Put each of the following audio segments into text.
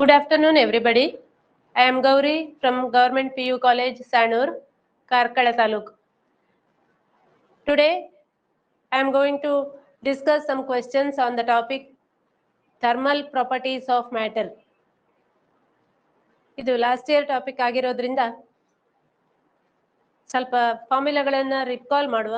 Good afternoon, everybody. I am Gauri from Government PU College, Sanur, Karkala Taluk. Today, I am going to discuss some questions on the topic thermal properties of matter. ಇದು last year topic ಆಗಿರೋದ್ರಿಂದ ಸ್ವಲ್ಪ ಫಾರ್ಮುಲಾಗಳನ್ನು recall ಮಾಡುವ.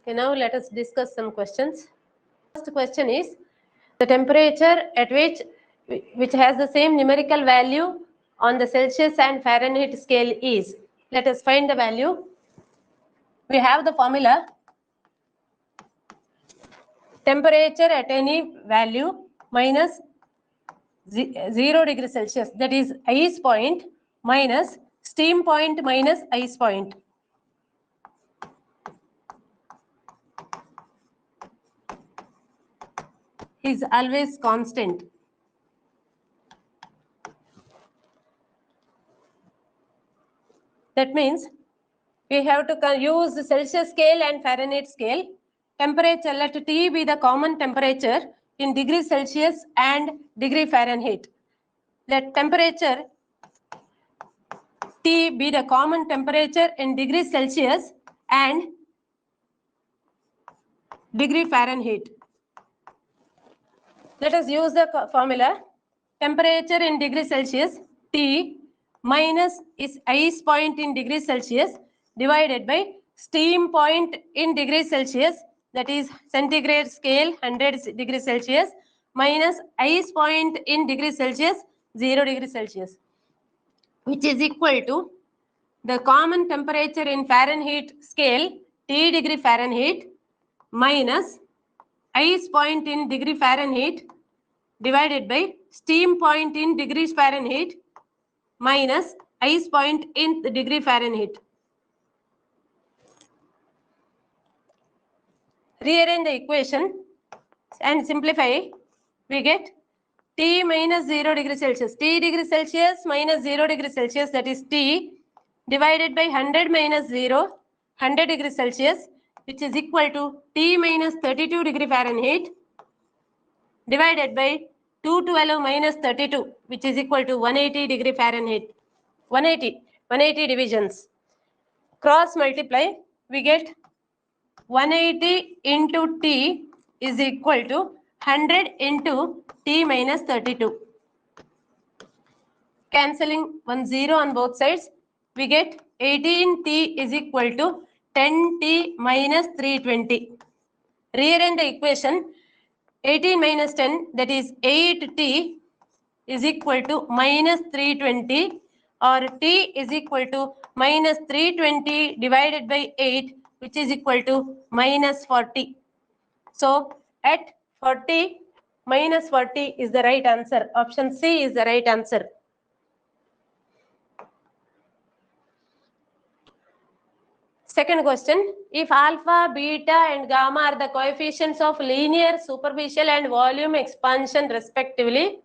Okay, now let us discuss some questions. First question is the temperature at which has the same numerical value on the Celsius and Fahrenheit scale is. Let us find the value. We have the formula. Temperature at any value minus 0 degree Celsius, that is ice point, minus steam point minus ice point. Is always constant. That means we have to use the Celsius scale and Fahrenheit scale. Temperature, let T be the common temperature in degree Celsius and degree Fahrenheit. Let temperature T be the common temperature in degree Celsius and degree Fahrenheit. Let us use the formula. Temperature in degree Celsius, T minus is ice point in degree Celsius divided by steam point in degree Celsius, that is centigrade scale 100 degree Celsius, minus ice point in degree Celsius 0 degree Celsius, which is equal to the common temperature in Fahrenheit scale T degree Fahrenheit minus ice point in degree Fahrenheit divided by steam point in degrees Fahrenheit minus ice point in the degree Fahrenheit. Rearrange the equation and simplify. We get T minus 0 degree Celsius. T degree Celsius minus 0 degree Celsius, that is T divided by 100 minus 0, 100 degree Celsius, which is equal to T minus 32 degree Fahrenheit divided by 212 minus 32, which is equal to 180 degree Fahrenheit. 180 divisions. Cross multiply, we get 180 into T is equal to 100 into T minus 32. Cancelling 1 0 on both sides, we get 18T is equal to 10T minus 320. Rearrange the equation. 18 minus 10, that is 8T is equal to minus 320, or T is equal to minus 320 divided by 8, which is equal to minus 40. So at 40, minus 40 is the right answer. Option C is the right answer. Second question, if alpha, beta and gamma are the coefficients of linear, superficial and volume expansion respectively,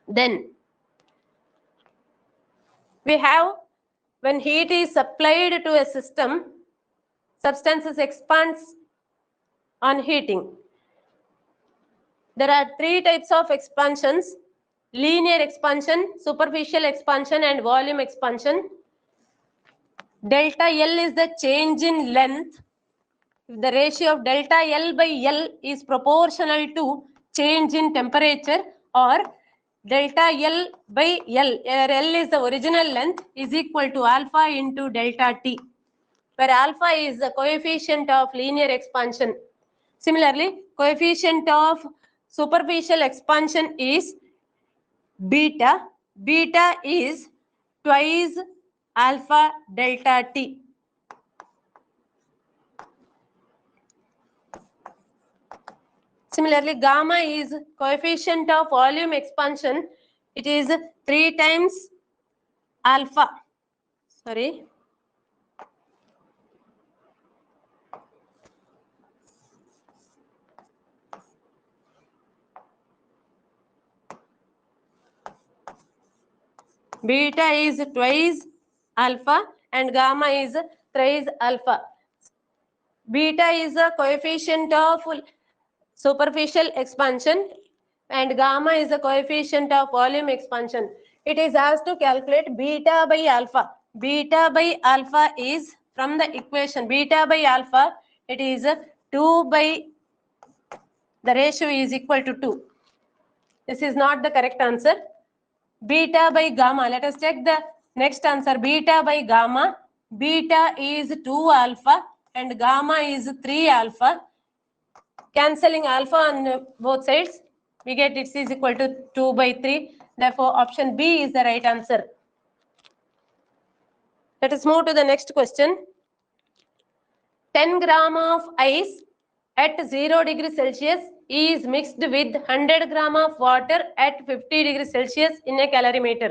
then we have when heat is supplied to a system, substances expands on heating. There are three types of expansions: linear expansion, superficial expansion and volume expansion. Delta L is the change in length. If the ratio of delta L by L is proportional to change in temperature, or delta L by L, where L is the original length, is equal to alpha into delta T. where alpha is the coefficient of linear expansion. Similarly, coefficient of superficial expansion is beta. Beta is twice alpha delta T. Similarly, gamma is coefficient of volume expansion. It is 3 times alpha. Sorry. Beta is twice alpha and gamma is thrice alpha. Beta is a coefficient of superficial expansion and gamma is the coefficient of volume expansion. It is asked to calculate beta by alpha. Beta by alpha is from the equation beta by alpha, it is 2 by the ratio is equal to 2. This is not the correct answer. Beta by gamma, let us check the next answer. Beta by gamma, beta is 2 alpha and gamma is 3 alpha. Cancelling alpha on both sides, we get it is equal to 2 by 3. Therefore, option B is the right answer. Let us move to the next question. 10 gram of ice at 0 degree Celsius is mixed with 100 gram of water at 50 degree Celsius in a calorimeter.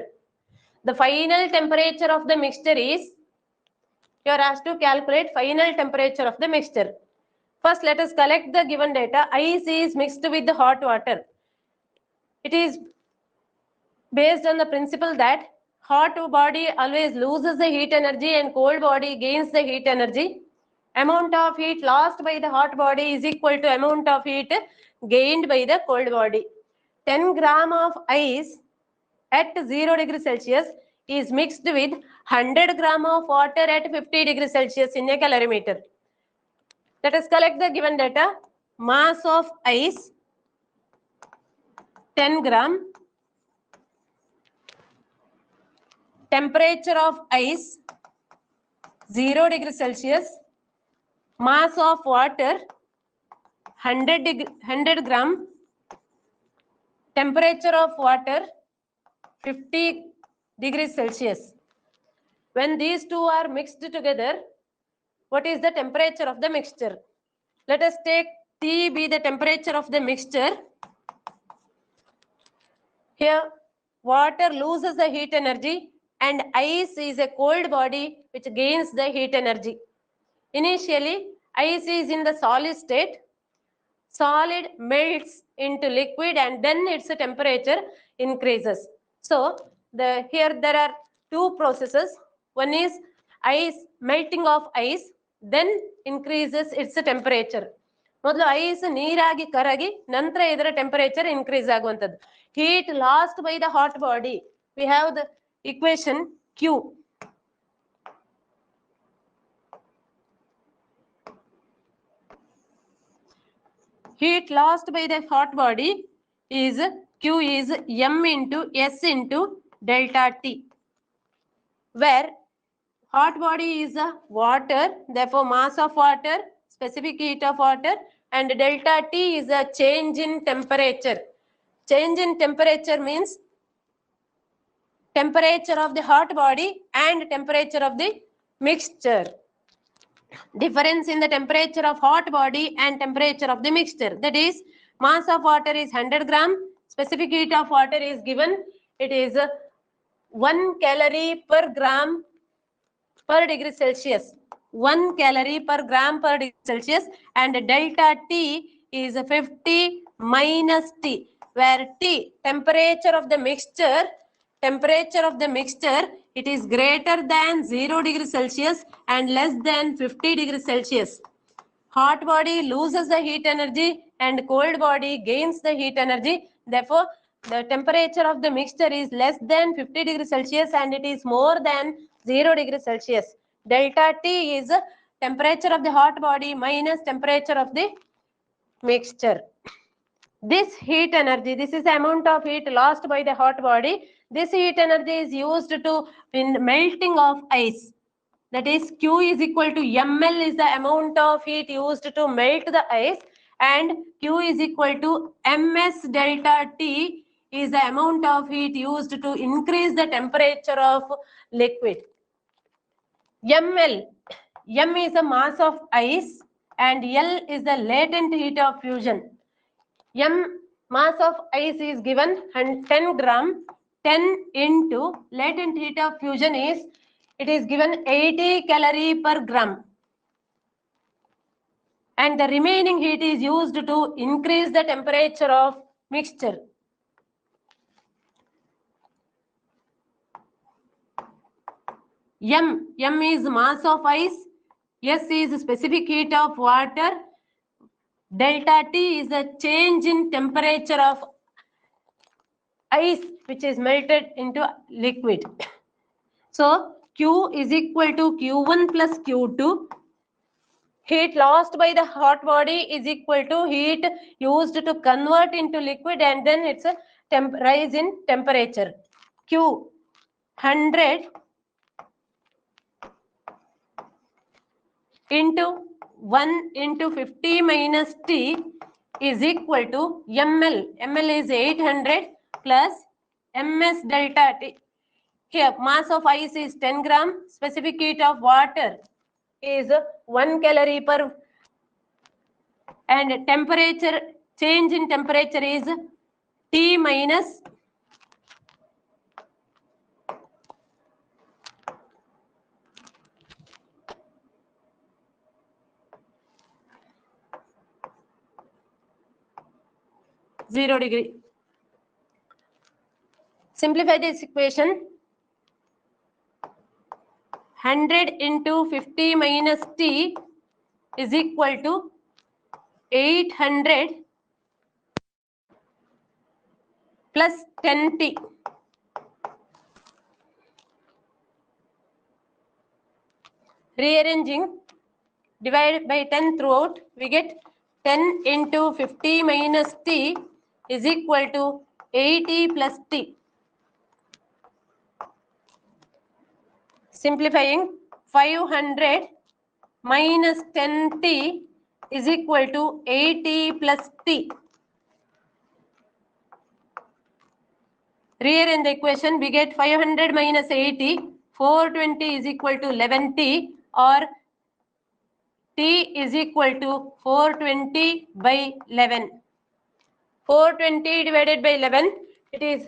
The final temperature of the mixture is, you are asked to calculate final temperature of the mixture. First, let us collect the given data. Ice is mixed with the hot water. It is based on the principle that hot body always loses the heat energy and cold body gains the heat energy. Amount of heat lost by the hot body is equal to amount of heat gained by the cold body. 10 gram of ice at 0 degree Celsius is mixed with 100 gram of water at 50 degree Celsius in a calorimeter. Let us collect the given data. Mass of ice 10 gram. Temperature of ice 0 degree Celsius. Mass of water 100 gram. Temperature of water 50 degrees Celsius. When these two are mixed together, what is the temperature of the mixture? Let us take T be the temperature of the mixture. Here, water loses the heat energy and ice is a cold body which gains the heat energy. Initially, ice is in the solid state. Solid melts into liquid and then its temperature increases. So, here there are two processes. One is ice, melting of ice, then increases its temperature. ಮೊದಲು ice ನೀರಾಗಿ ಕರಗಿ ನಂತರ ಇದರ temperature increase ಆಗುವಂಥದ್ದು. Heat last by the hot body, we have the equation Q. Heat lost by the hot body is Q is M into S into delta T, where hot body is water, therefore mass of water, specific heat of water, and delta T is a change in temperature. Change in temperature means temperature of the hot body and temperature of the mixture. Difference in the temperature of hot body and temperature of the mixture. That is, mass of water is 100 gram, specific heat of water is given. It is 1 calorie per gram per degree Celsius. 1 calorie per gram per degree Celsius, and delta T is 50 minus T, where T, temperature of the mixture, it is greater than 0 degree Celsius and less than 50 degree Celsius. Hot body loses the heat energy and cold body gains the heat energy. Therefore, the temperature of the mixture is less than 50 degree Celsius and it is more than 0 degree Celsius. Delta T is temperature of the hot body minus temperature of the mixture. This heat energy, this is the amount of heat lost by the hot body. This heat energy is used to in melting of ice. that is Q is equal to ml is the amount of heat used to melt the ice, and Q is equal to ms delta T is the amount of heat used to increase the temperature of liquid. ml, m is the mass of ice and L is the latent heat of fusion. M mass of ice is given 10 gram, 10 into latent heat of fusion is, it is given 80 calorie per gram. And the remaining heat is used to increase the temperature of mixture. M is mass of ice, S is specific heat of water, delta T is the change in temperature of ice which is melted into liquid. So Q is equal to Q1 plus Q2. Heat lost by the hot body is equal to heat used to convert into liquid, and then it's a rise in temperature. Q 100 into 1 into 50 minus T is equal to ml. ml is 800 plus ms delta T. Here mass of ice is 10 gram, specific heat of water is 1 calorie per, and temperature, change in temperature is T minus 0 degree. Simplify this equation. 100 into 50 minus T is equal to 800 plus 10T. Rearranging, divided by 10 throughout, we get 10 into 50 minus T is equal to 80 plus T. Simplifying, 500 minus 10T is equal to 80 plus T. Rearrange the equation, we get 500 minus 80, 420 is equal to 11T, or T is equal to 420 by 11. 420 divided by 11, it is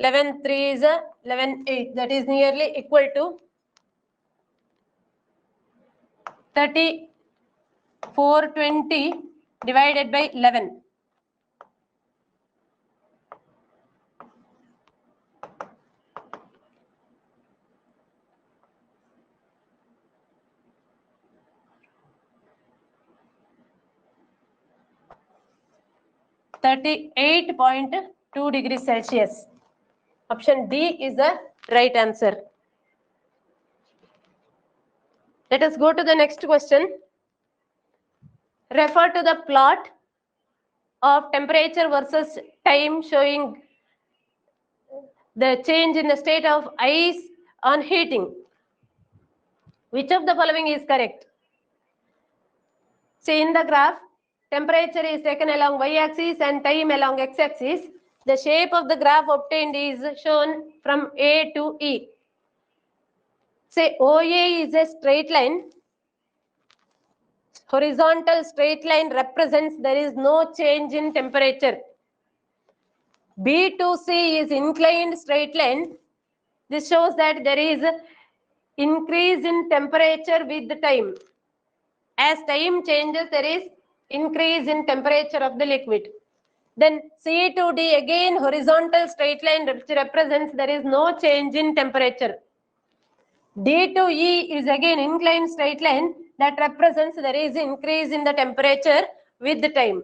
11 3 is 11 8, that is nearly equal to 420 divided by 11. .2 degrees Celsius. Option D is the right answer. Let us go to the next question. Refer to the plot of temperature versus time showing the change in the state of ice on heating. Which of the following is correct? See, in the graph, temperature is taken along y-axis and time along x-axis. The shape of the graph obtained is shown from A to E. Say OA is a straight line. Horizontal straight line represents there is no change in temperature. B to C is inclined straight line. This shows that there is increase in temperature with the time. As time changes, there is increase in temperature of the liquid. Then C to D, again horizontal straight line, which represents there is no change in temperature. D to E is again inclined straight line that represents there is increase in the temperature with the time.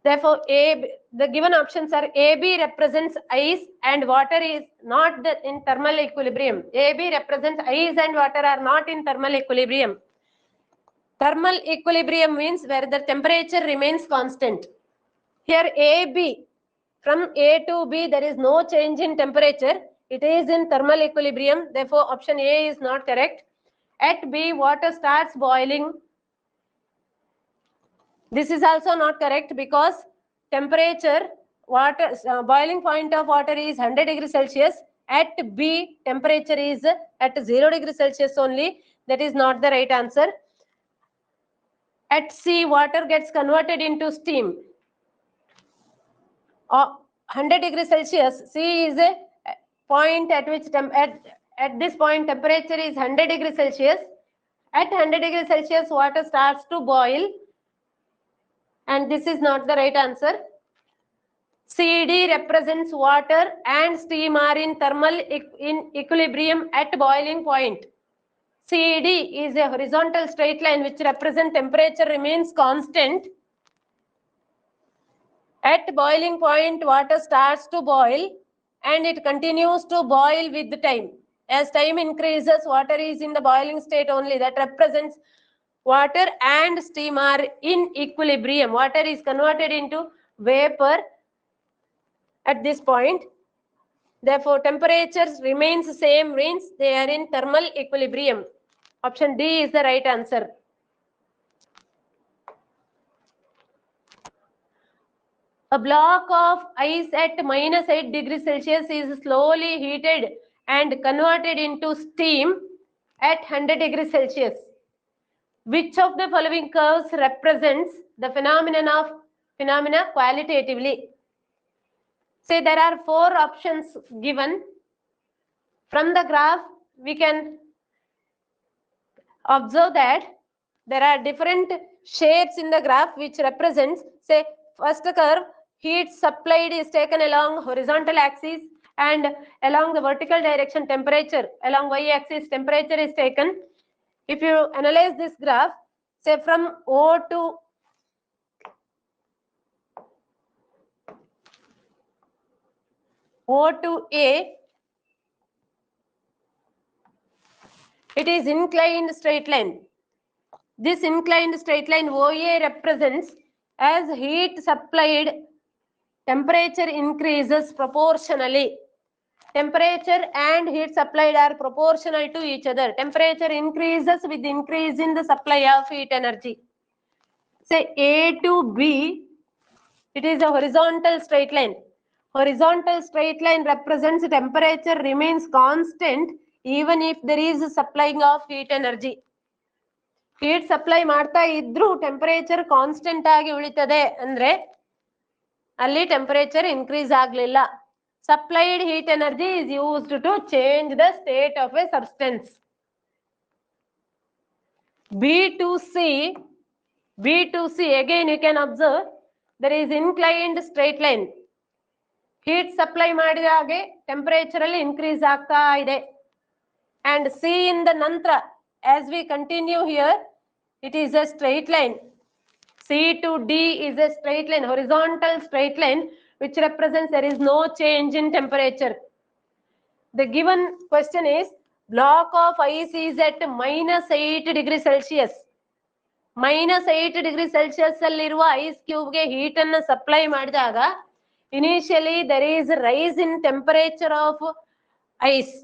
Therefore, the given options are AB represents ice and water is not in thermal equilibrium. AB represents ice and water are not in thermal equilibrium. Thermal equilibrium means where the temperature remains constant. Here AB, from A to B, there is no change in temperature. It is in thermal equilibrium. Therefore, option A is not correct. At B, water starts boiling. This is also not correct because temperature, water boiling point of water is 100 degrees Celsius. At B, temperature is at 0 degrees Celsius only. That is not the right answer. At C, water gets converted into steam. 100 degrees Celsius. C is a point at which at this point temperature is 100 degrees Celsius. At 100 degrees Celsius, water starts to boil. And this is not the right answer. CD represents water and steam are in thermal equilibrium at boiling point. CD is a horizontal straight line which represents temperature remains constant. At boiling point, water starts to boil and it continues to boil with the time. As time increases, water is in the boiling state only. That represents water and steam are in equilibrium. Water is converted into vapor at this point. Therefore, temperatures remains same, means they are in thermal equilibrium. Option D is the right answer. A block of ice at minus 8 degrees Celsius is slowly heated and converted into steam at 100 degrees Celsius. Which of the following curves represents the phenomena qualitatively? Say there are 4 options given. From the graph, we can observe that there are different shapes in the graph which represents, say, first curve, heat supplied is taken along horizontal axis and along the vertical direction temperature, along y-axis temperature is taken. If you analyze this graph, say from O to A, it is inclined straight line. This inclined straight line OA represents as heat supplied, temperature increases proportionally. Temperature and heat supplied are proportional to each other. Temperature increases with increase in the supply of heat energy. Say A to B, it is a horizontal straight line. Horizontal straight line represents temperature remains constant even if there is a supplying of heat energy. Heat supply ಮಾಡ್ತಾ ಇದ್ರೂ temperature constant ಆಗಿ ಉಳಿತದೆ ಅಂದ್ರೆ ಅಲ್ಲಿ temperature increase ಆಗಲಿಲ್ಲ. Supplied heat energy is used to change the state of a substance. B to C, again you can observe there is inclined straight line. Heat supply ಮಾಡಿದ ಹಾಗೆ temperature ಅಲ್ಲಿ increase ಆಗ್ತಾ ಇದೆ. And C in the ನಂತರ, as we continue here, it is a straight line. C to D is a straight line, horizontal straight line, which represents there is no change in temperature. The given question is, block of ice is at minus 8 degrees Celsius. Minus 8 degrees Celsius ಅಲ್ಲಿರುವ ice cube ಗೆ heat ಅನ್ನು supply ಮಾಡಿದಾಗ initially there is a rise in temperature of ice.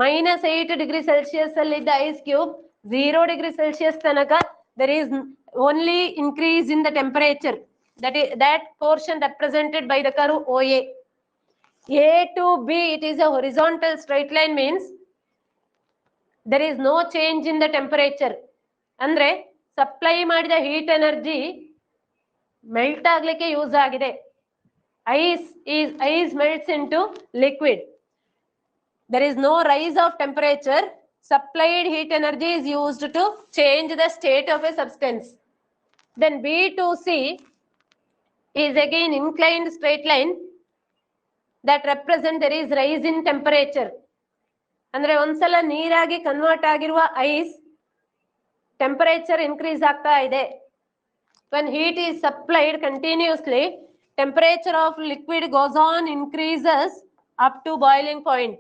Minus 8 degrees Celsius ಅಲ್ಲಿದ್ದ ice cube 0 degrees Celsius ತನಕ there is only increase in the temperature. That portion represented by the curve OA. A to B, it is a horizontal straight line, means there is no change in the temperature. ಅಂದ್ರೆ supply ಮಾಡಿದ heat energy melt ಆಗ್ಲಿಕ್ಕೆ use ಆಗಿದೆ. Ice melts into liquid. There is no rise of temperature. Supplied heat energy is used to change the state of a substance. Then B to C is again inclined straight line that represent there is rise in temperature. ಅಂದ್ರೆ ಒಂದ್ಸಲ ನೀರಾಗಿ convert ಆಗಿರುವ ice temperature increase ಆಗ್ತಾ ಇದೆ. When heat is supplied continuously, temperature of liquid goes on increases up to boiling point.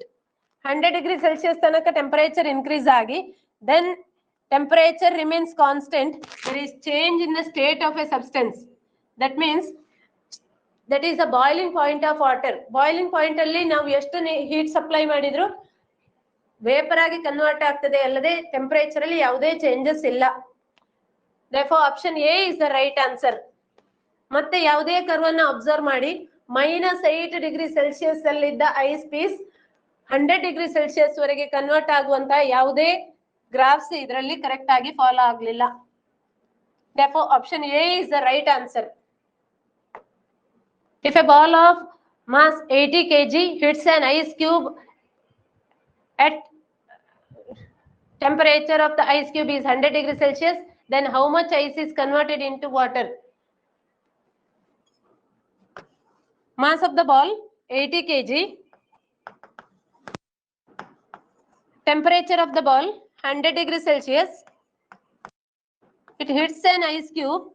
100 degrees Celsius ತನಕ temperature increase ಆಗಿ, then temperature remains constant. There is change in the state of a substance. That means that is a boiling point of water. Boiling point ಅಲ್ಲಿ ನಾವು ಎಷ್ಟು heat supply ಮಾಡಿದ್ರು vapour ಆಗಿ convert ಆಗ್ತದೆ ಅಲ್ಲದೆ temperature ಅಲ್ಲಿ ಯಾವುದೇ ಚೇಂಜಸ್ ಇಲ್ಲ. therefore option A is the right answer. ಮತ್ತೆ ಯಾವುದೇ ಕರ್ವ್ ಅನ್ನು ಅಬ್ಸರ್ವ್ ಮಾಡಿ -8 ಡಿಗ್ರಿ ಸೆಲ್ಸಿಯಸ್ ಅಲ್ಲಿದ್ದ ಐಸ್ ಪೀಸ್ 100 ಡಿಗ್ರಿ ಸೆಲ್ಸಿಯಸ್ ವರೆಗೆ ಕನ್ವರ್ಟ್ ಆಗುವಂತಹ ಯಾವುದೇ ಗ್ರಾಫ್ಸ್ ಇದರಲ್ಲಿ ಕರೆಕ್ಟ್ ಆಗಿ ಫಾಲೋ ಆಗಲಿಲ್ಲ. therefore option A is the right answer. If a ball of mass 80 kg hits an ice cube at temperature of the ice cube is 100 degrees Celsius, then how much ice is converted into water? Mass of the ball 80 kg, temperature of the ball 100 degrees Celsius, it hits an ice cube,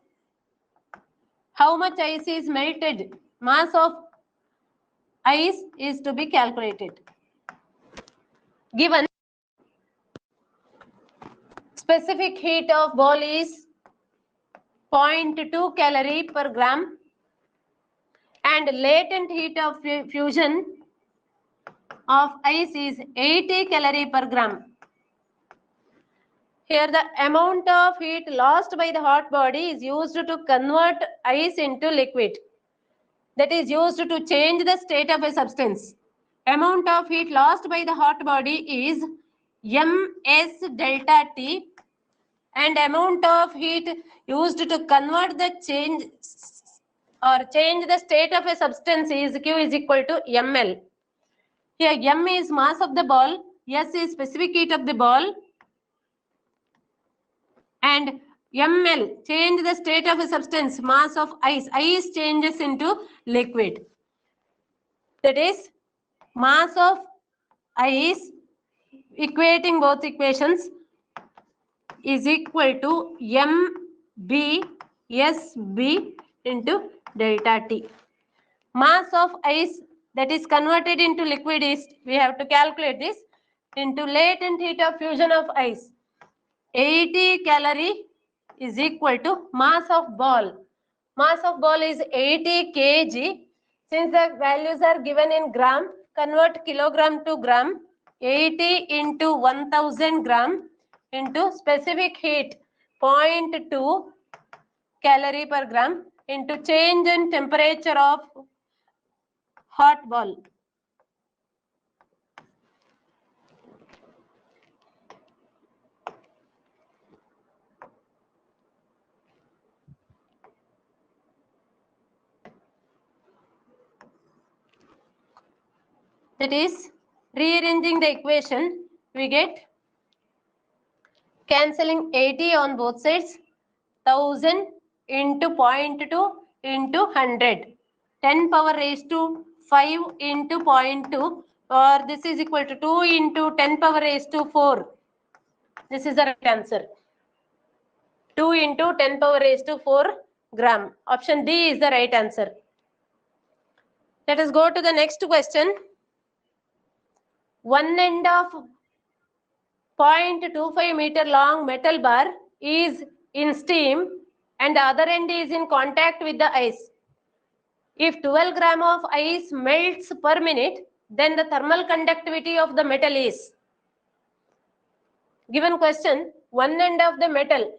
how much ice is melted? Mass of ice is to be calculated. Given specific heat of ball is 0.2 calorie per gram and latent heat of fusion of ice is 80 calorie per gram. Here the amount of heat lost by the hot body is used to convert ice into liquid. That is used to change the state of a substance. Amount of heat lost by the hot body is ms delta T and amount of heat used to convert the change the state of a substance is Q is equal to ml. Here m is mass of the ball, s is specific heat of the ball and ml change the state of a substance, mass of ice. Ice changes into liquid. That is mass of ice, equating both equations, is equal to MbSb into delta T. Mass of ice that is converted into liquid is, we have to calculate this, into latent heat of fusion of ice. 80 calorie is equal to mass of ball. Mass of ball is 80 kg. Since the values are given in gram, convert kilogram to gram. 80 into 1000 gram into specific heat 0.2 calorie per gram into change in temperature of hot ball. That is, rearranging the equation, we get cancelling 80 on both sides, 1000 into 0.2 into 100, 10 power raised to 5 into 0.2, or this is equal to 2 into 10 power raised to 4. This is the right answer. 2 into 10 power raised to 4 gram. Option D is the right answer. Let us go to the next question. One end of 0.25 meter long metal bar is in steam and the other end is in contact with the ice. If 12 gram of ice melts per minute, then the thermal conductivity of the metal is. Given question, one end of the metal,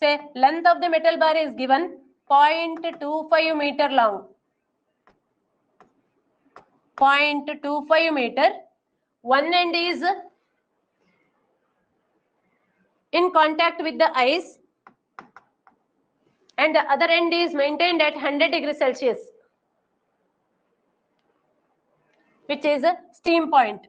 say length of the metal bar is given 0.25 meter long. 0.25 meter. One end is in contact with the ice and the other end is maintained at 100 degrees Celsius, which is a steam point.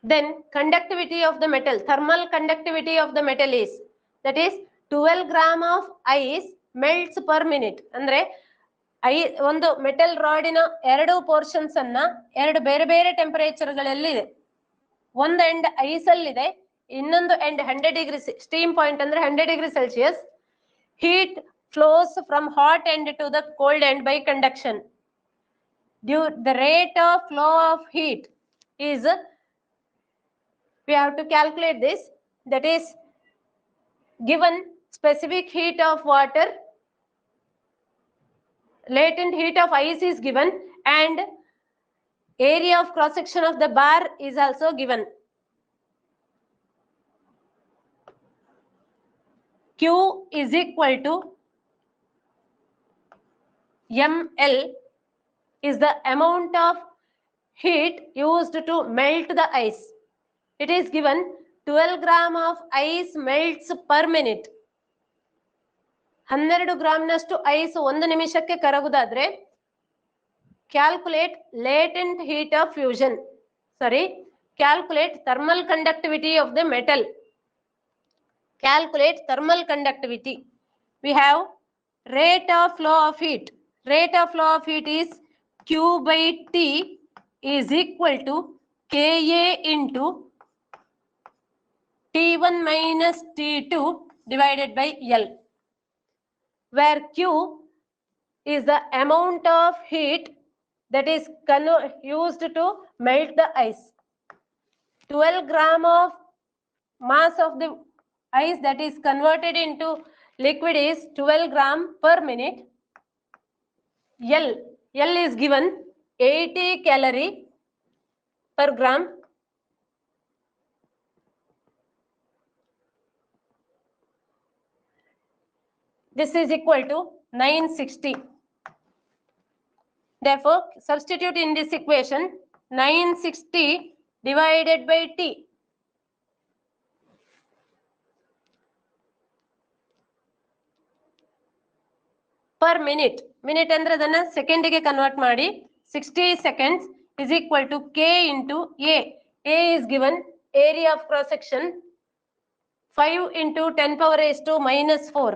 Then conductivity of the metal, thermal conductivity of the metal is, that is 12 gram of ice melts per minute. ಅಂದ್ರೆ ಒಂದು metal ರಾಡಿನ ಎರಡು portions ಅನ್ನ ಎರಡು ಬೇರೆ ಬೇರೆ ಟೆಂಪರೇಚರ್ಗಳಲ್ಲಿ ಇದೆ. ಒಂದು end ice ಅಲ್ಲಿ ಇದೆ, ಇನ್ನೊಂದು ಎಂಡ್ 100 ಡಿಗ್ರಿ ಸ್ಟೀಮ್ ಪಾಯಿಂಟ್ ಅಂದ್ರೆ 100 degree Celsius. Heat flows from hot end to the cold end by conduction. The rate of flow of heat is, we have to calculate this, that is given specific heat of water, latent heat of ice is given, and area of cross section of the bar is also given. Q is equal to ml is the amount of heat used to melt the ice. It is given 12 gram of ice melts per minute. 12 ಗ್ರಾಮ್ನಷ್ಟು ice 1 ನಿಮಿಷಕ್ಕೆ ಕರಗುವುದಾದ್ರೆ calculate latent heat of fusion. Calculate thermal conductivity of the metal. Calculate thermal conductivity. We have rate of flow of heat. Rate of flow of heat is Q by T is equal to Ka into T1 minus T2 divided by L, where Q is the amount of heat that is used to melt the ice. 12 gram of mass of the ice that is converted into liquid is 12 gram per minute. L is given 80 calorie per gram. This is equal to 960. Therefore, substitute in this equation 960 divided by T. Per minute. Minute ಅಂದ್ರೆ ಅದನ್ನ ಸೆಕೆಂಡಿಗೆ convert ಮಾಡಿ 60 seconds is equal to K into A. A is given area of cross section 5 into 10 power raised to minus 4.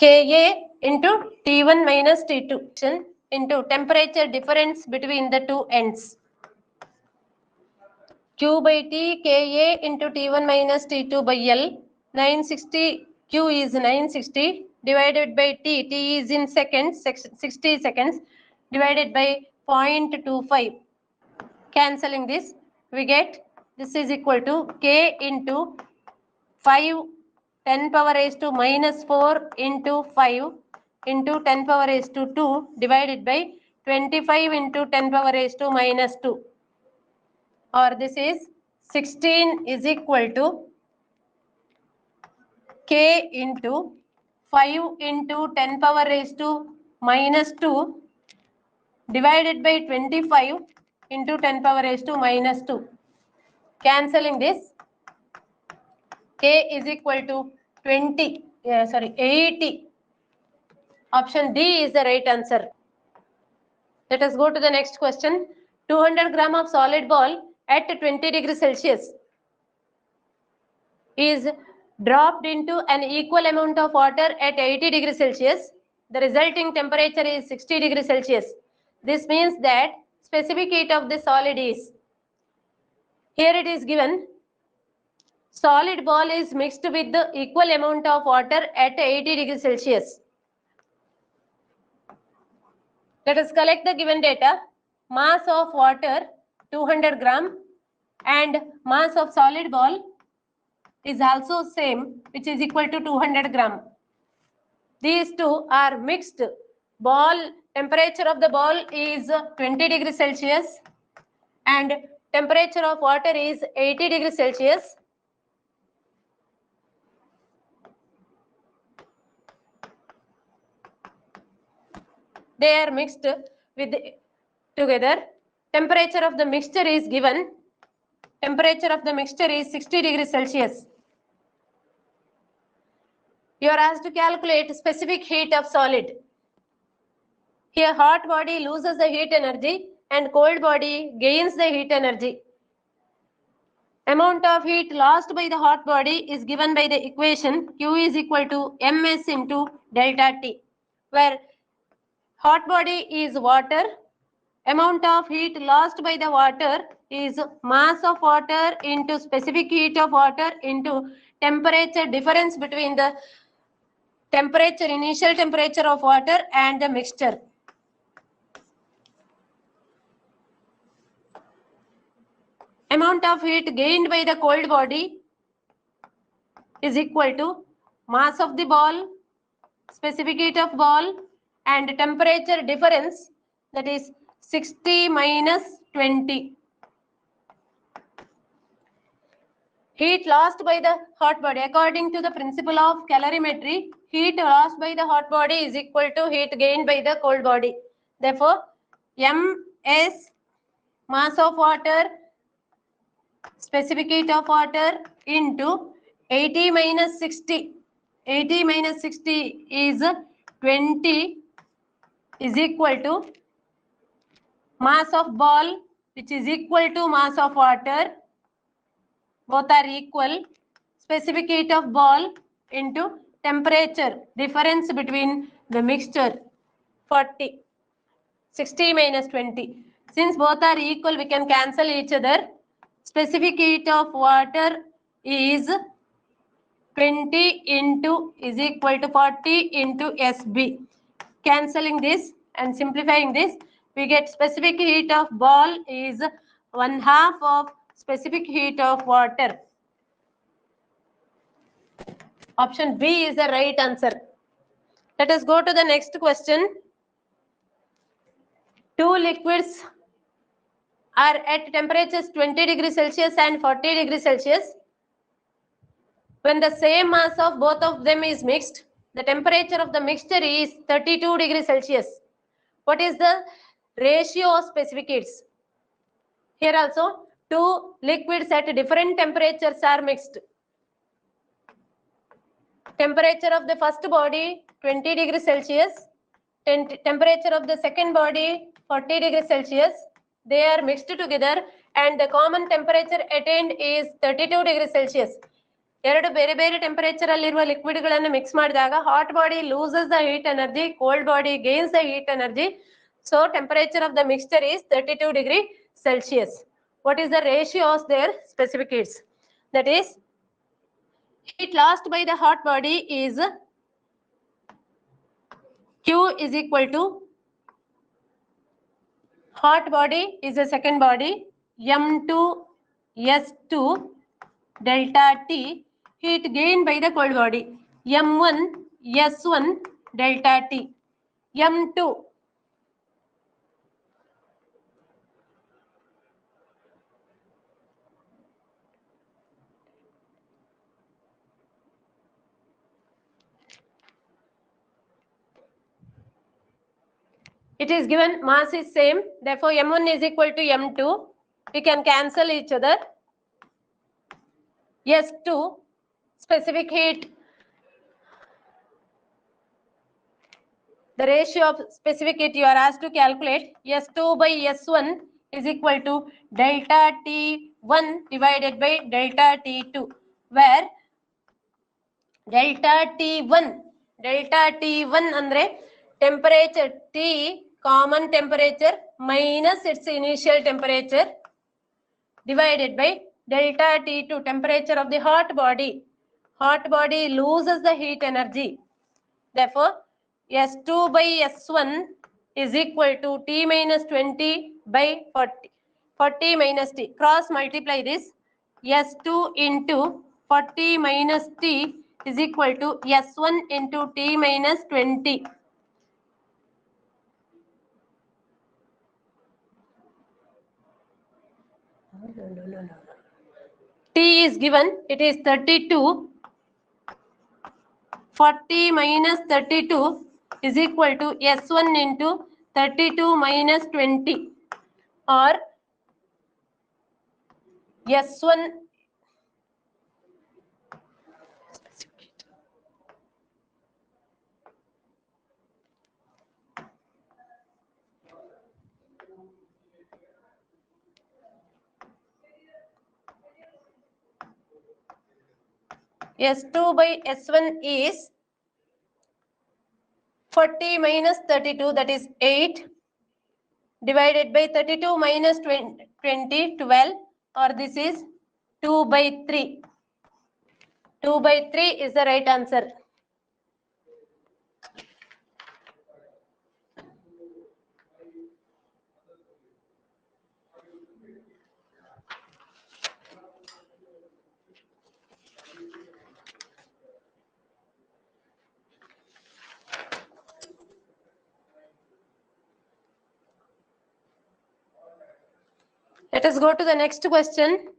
Ka into T1 minus T2 into temperature difference between the two ends. Q by T Ka into T1 minus T2 by L. 960 Q is 960 divided by T. T is in seconds, 60 seconds divided by 0.25. Cancelling this, we get this is equal to K into 5 10 power raised to minus 4 into 5 into 10 power raised to 2 divided by 25 into 10 power raised to minus 2. Or this is 16 is equal to K into 5 into 10 power raised to minus 2 divided by 25 into 10 power raised to minus 2. Cancelling this, K is equal to 80. Option D is the right answer. Let us go to the next question. 200 gram of solid ball at 20 degrees Celsius is dropped into an equal amount of water at 80 degrees Celsius. The resulting temperature is 60 degrees Celsius. This means that specific heat of the solid is, here it is given, solid ball is mixed with the equal amount of water at 80 degrees Celsius. Let us collect the given data. Mass of water 200 gram and mass of solid ball is also same, which is equal to 200 gram. These two are mixed. Ball temperature of the ball is 20 degrees Celsius and temperature of water is 80 degrees Celsius. They are mixed with together. Temperature of the mixture is given. Temperature of the mixture is 60 degrees Celsius. You are asked to calculate specific heat of solid. Here hot body loses the heat energy and cold body gains the heat energy. Amount of heat lost by the hot body is given by the equation Q is equal to ms into delta T, where hot body is water. Amount of heat lost by the water is mass of water into specific heat of water into temperature difference between the temperature, initial temperature of water and the mixture. amount of heat gained by the cold body is equal to mass of the ball, specific heat of ball, and temperature difference, that is 60 minus 20. Heat lost by the hot body. According to the principle of calorimetry, heat lost by the hot body is equal to heat gained by the cold body. Therefore, M is mass of water, specific heat of water into 80 minus 60. 80 minus 60 is 20 is equal to mass of ball, which is equal to mass of water. Both are equal. Specific heat of ball into temperature difference between the mixture 40. 60 minus 20. Since both are equal, we can cancel each other. Specific heat of water is 20 into is equal to 40 into SB. Cancelling this and simplifying this, we get specific heat of ball is 1/2 of specific heat of water. Option B is the right answer. Let us go to the next question. Two liquids are at temperatures 20 degrees Celsius and 40 degrees Celsius. When the same mass of both of them is mixed, the temperature of the mixture is 32 degrees Celsius. What is the ratio of specific heats? Here also, two liquids at different temperatures are mixed. Temperature of the first body 20 degrees Celsius, temperature of the second body 40 degrees Celsius. They are mixed together and the common temperature attained is 32 degrees Celsius. ಎರಡು ಬೇರೆ ಬೇರೆ temperature ಅಲ್ಲಿರುವ liquid ಗಳನ್ನು mix ಮಾಡಿದಾಗ hot body loses the heat energy, cold body gains the heat energy. So temperature of the mixture is 32 degree Celsius. What is the ratio of their specific heats? That is, heat lost by the hot body is Q is equal to hot body is the second body, M2 S2 delta T. Heat gained by the cold body, M1 S1 delta T. M2 it is given mass is same, therefore M1 is equal to M2. We can cancel each other. S2 specific heat, the ratio of specific heat you are asked to calculate, S2 by S1 is equal to delta T1 divided by delta T2, where delta T1 andre temperature T common temperature minus its initial temperature divided by delta T2 temperature of the hot body. Hot body loses the heat energy. Therefore, S2 by S1 is equal to T minus 20 by 40. 40 minus T. Cross multiply this. S2 into 40 minus T is equal to S1 into T minus 20. No. T is given. It is 32. 40 minus 32 is equal to S1 into 32 minus 20, or S1 S2 by S1 is 40 minus 32, that is 8, divided by 32 minus 20, 12, or this is 2 by 3. 2 by 3 is the right answer. Let us go to the next question.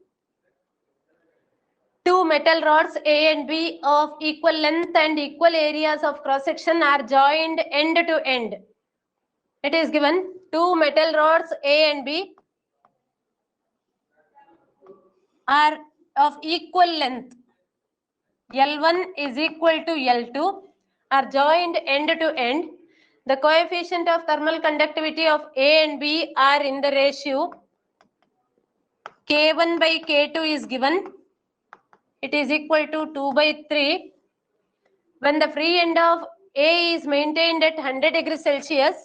Two metal rods A and B of equal length and equal areas of cross section are joined end to end. It is given two metal rods A and B are of equal length. L1 is equal to L2 are joined end to end. The coefficient of thermal conductivity of A and B are in the ratio K1 by K2 is given. It is equal to 2 by 3. When the free end of A is maintained at 100 degrees Celsius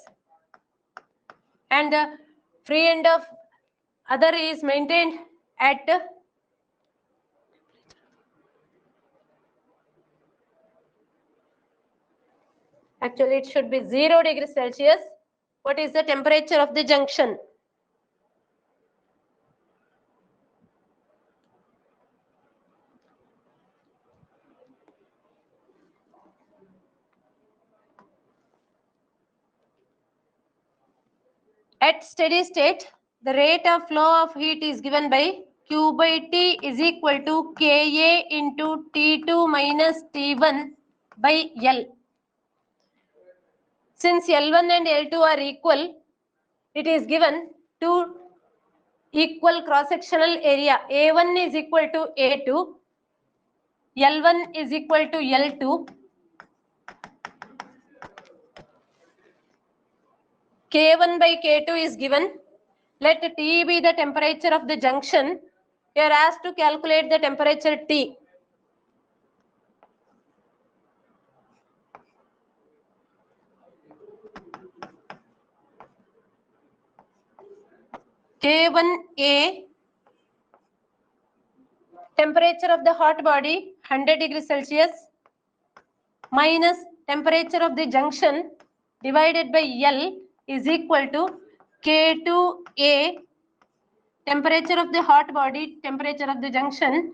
and the free end of other is maintained at actually it should be 0 degrees Celsius. What is the temperature of the junction? At steady state, the rate of flow of heat is given by Q by T is equal to Ka into T2 minus T1 by L. Since L1 and L2 are equal, it is given two equal cross-sectional area. A1 is equal to A2, L1 is equal to L2, K1 by K2 is given. Let T be the temperature of the junction. You are asked to calculate the temperature T. K1A, temperature of the hot body 100 degrees Celsius minus temperature of the junction divided by L is equal to K2A, temperature of the hot body, temperature of the junction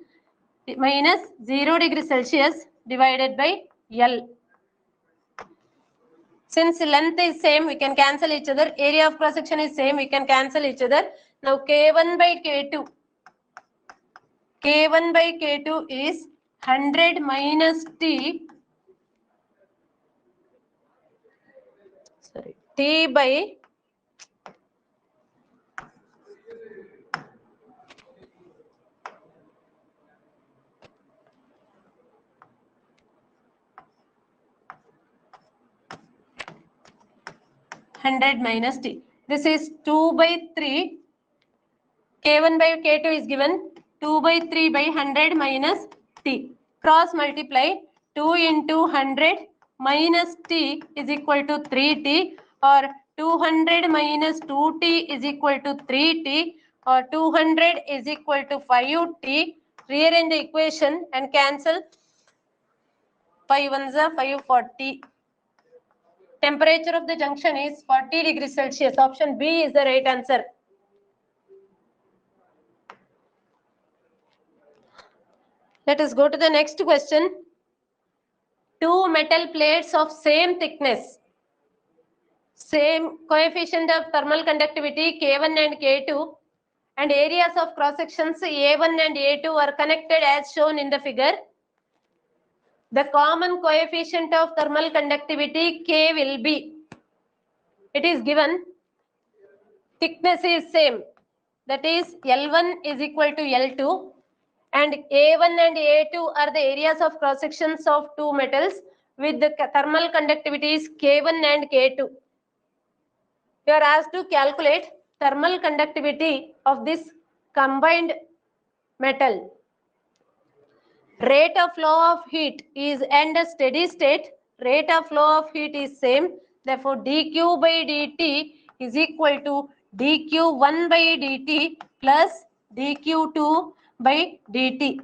minus 0 degrees Celsius divided by L. Since length is same, we can cancel each other. Area of cross section is same, we can cancel each other. Now K1 by K2. K1 by K2 is 100 minus T. Sorry, T by 100 minus T. This is 2 by 3. K1 by K2 is given 2 by 3 by 100 minus T. Cross multiply 2 into 100 minus T is equal to 3T, or 200 minus 2T is equal to 3T, or 200 is equal to 5T. Rearrange the equation and cancel. 5 ones are 540. Temperature of the junction is 40 degrees Celsius. Option B is the right answer. Let us go to the next question. Two metal plates of same thickness, same coefficient of thermal conductivity K1 and K2, and areas of cross sections A1 and A2 are connected as shown in the figure. The common coefficient of thermal conductivity K will be, it is given, thickness is same, that is L1 is equal to L2, and A1 and A2 are the areas of cross sections of two metals with the thermal conductivities K1 and K2. You are asked to calculate thermal conductivity of this combined metal. Rate of flow of heat is and a steady state. Rate of flow of heat is same. Therefore, dq by dt is equal to dq1 by dt plus dq2 by dt,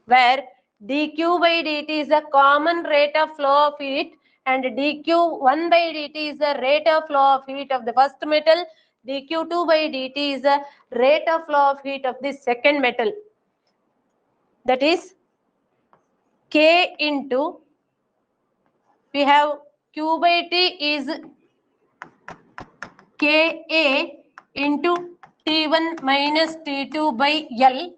where dq by dt is the common rate of flow of heat and dq1 by dt is the rate of flow of heat of the first metal. dq2 by dt is the rate of flow of heat of the second metal. That is K into, we have Q by T is Ka into T1 minus T2 by L.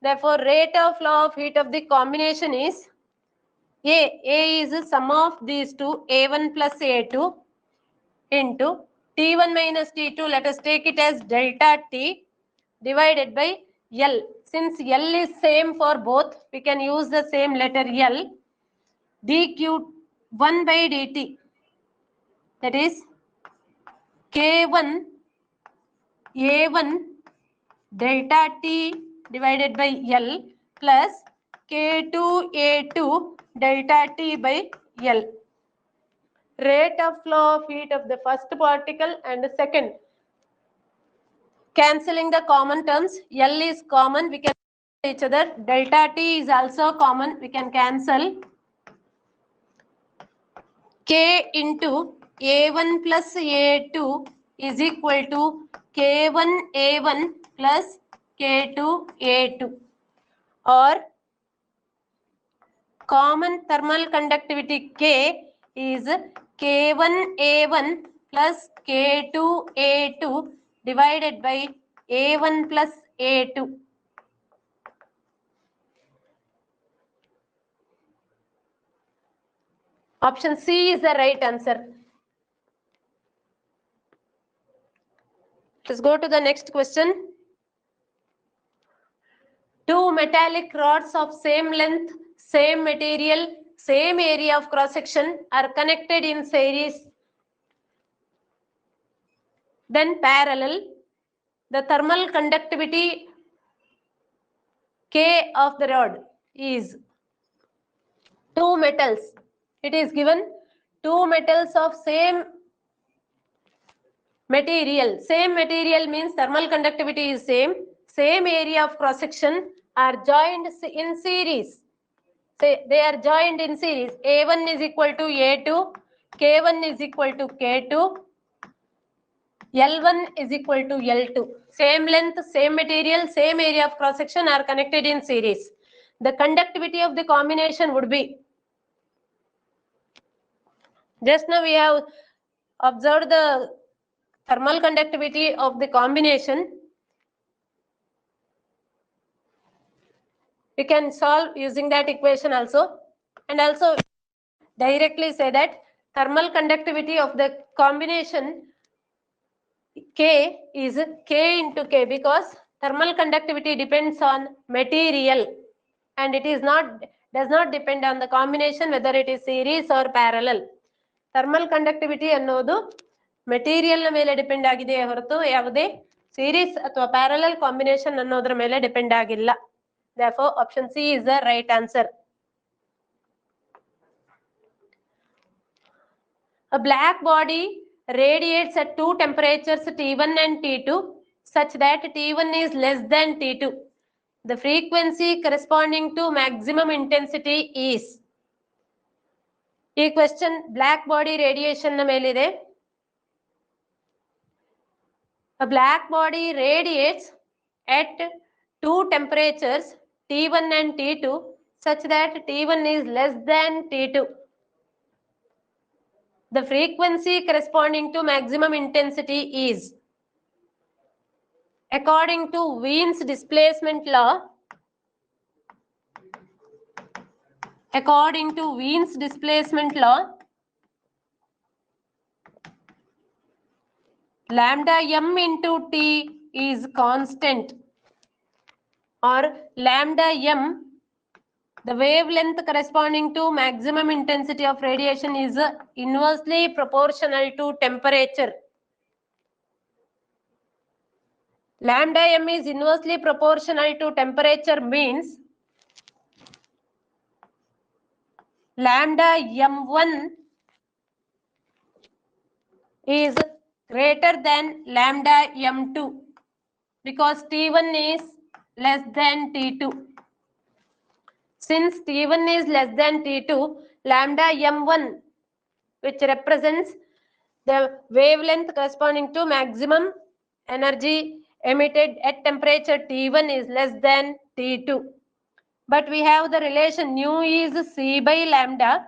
Therefore, rate of flow of heat of the combination is A is the sum of these two, A1 plus A2 into T1 minus T2, let us take it as delta T divided by L. Since L is same for both, we can use the same letter L. dq1 by dt, that is K1 A1 delta T divided by L plus K2 A2 delta T by L. Rate of flow of heat of the first particle and the second. Cancelling the common terms, L is common, we can cancel each other. Delta T is also common, we can cancel. K into A1 plus A2 is equal to K1 A1 plus K2 A2, or common thermal conductivity K is K1 A1 plus K2 A2 divided by A1 plus A2. Option C is the right answer. Let's go to the next question. Two metallic rods of same length, same material, same area of cross section are connected in series, then parallel. The thermal conductivity K of the rod is two metals. It is given two metals of same material. Same material means thermal conductivity is same. Same area of cross section are joined in series. Say they are joined in series. A1 is equal to A2, K1 is equal to K2, L1 is equal to L2. Same length, same material, same area of cross section are connected in series. The conductivity of the combination would be, just now we have observed the thermal conductivity of the combination. We can solve using that equation also, and also directly say that thermal conductivity of the combination K is K into K, because thermal conductivity depends on material and it is not, does not depend on the combination whether it is series or parallel. Thermal conductivity ಅನ್ನೋದು material ಮೇಲೆ depend ಆಗಿದೆ ಹೊರತು ಯಾವುದೇ series ಅಥವಾ parallel combination ಅನ್ನೋದ್ರ ಮೇಲೆ depend ಆಗಿಲ್ಲ. Therefore, option C is the right answer. A black body radiates at two temperatures T1 and T2 such that T1 is less than T2. The frequency corresponding to maximum intensity is. ಈ question black body radiation ನ ಮೇಲಿದೆ. A black body radiates at two temperatures T1 and T2 such that T1 is less than T2. The frequency corresponding to maximum intensity is. According to Wien's displacement law, according to Wien's displacement law, lambda m into T is constant, or lambda m, the wavelength corresponding to maximum intensity of radiation, is inversely proportional to temperature. Lambda m is inversely proportional to temperature means lambda m1 is greater than lambda m2 because T1 is less than T2. Since T1 is less than T2, lambda m1, which represents the wavelength corresponding to maximum energy emitted at temperature T1, is less than T2. But we have the relation nu is C by lambda.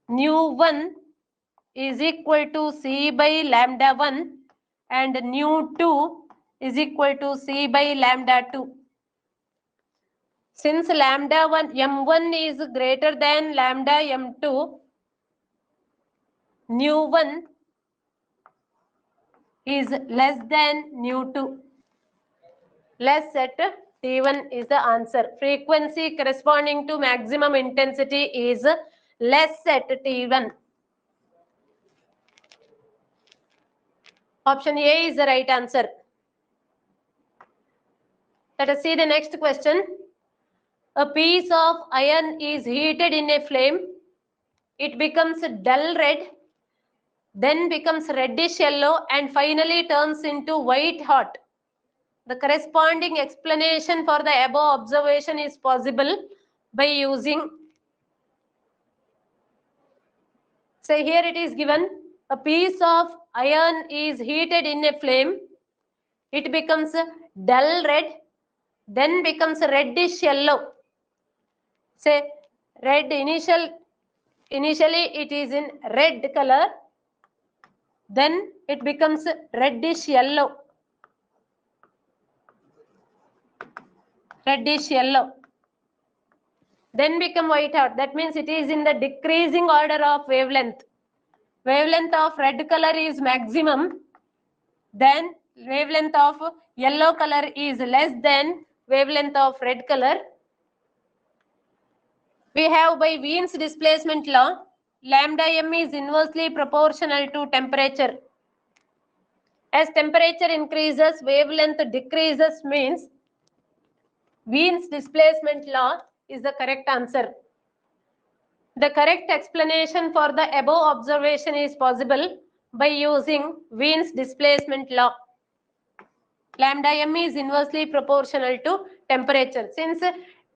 Nu 1 is equal to C by lambda 1, and nu2 is equal to C by lambda 2. Since lambda 1 m1 is greater than lambda m2, nu1 is less than nu2. Less at T1 is the answer. Frequency corresponding to maximum intensity is less at T1. Option A is the right answer. Let us see the next question. A piece of iron is heated in a flame. It becomes dull red, then becomes reddish yellow, and finally turns into white hot. The corresponding explanation for the above observation is possible by using, say here it is given, a piece of iron is heated in a flame. It becomes dull red, then becomes reddish yellow. Say red initially it is in red color, then it becomes reddish yellow. Reddish yellow. Then become white hot. That means it is in the decreasing order of wavelength. Wavelength of red color is maximum. Then wavelength of yellow color is less than wavelength of red color. We have by Wien's displacement law, lambda m is inversely proportional to temperature. As temperature increases, wavelength decreases means Wien's displacement law is the correct answer. The correct explanation for the above observation is possible by using Wien's displacement law. Lambda m is inversely proportional to temperature. Since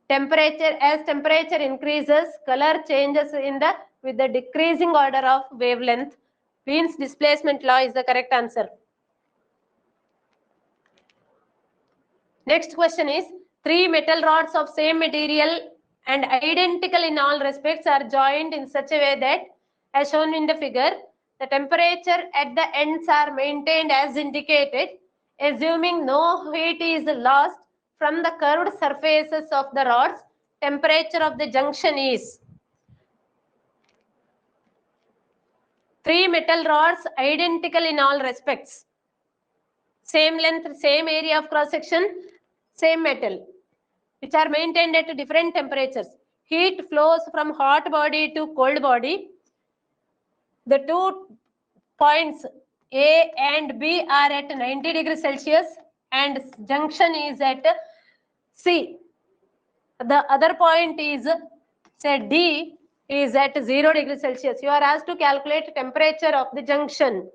as temperature increases, color changes with the decreasing order of wavelength. Wien's displacement law is the correct answer. Next question is, three metal rods of same material and identical in all respects are joined in such a way that, as shown in the figure, the temperature at the ends are maintained as indicated, assuming no heat is lost from the curved surfaces of the rods. Temperature of the junction is. Three metal rods identical in all respects. Same length, same area of cross section, same metal, which are maintained at different temperatures. Heat flows from hot body to cold body. The 2 points A and B are at 90 degrees Celsius and junction is at C. The other point is, say D, is at 0 degrees Celsius. You are asked to calculate temperature of the junction.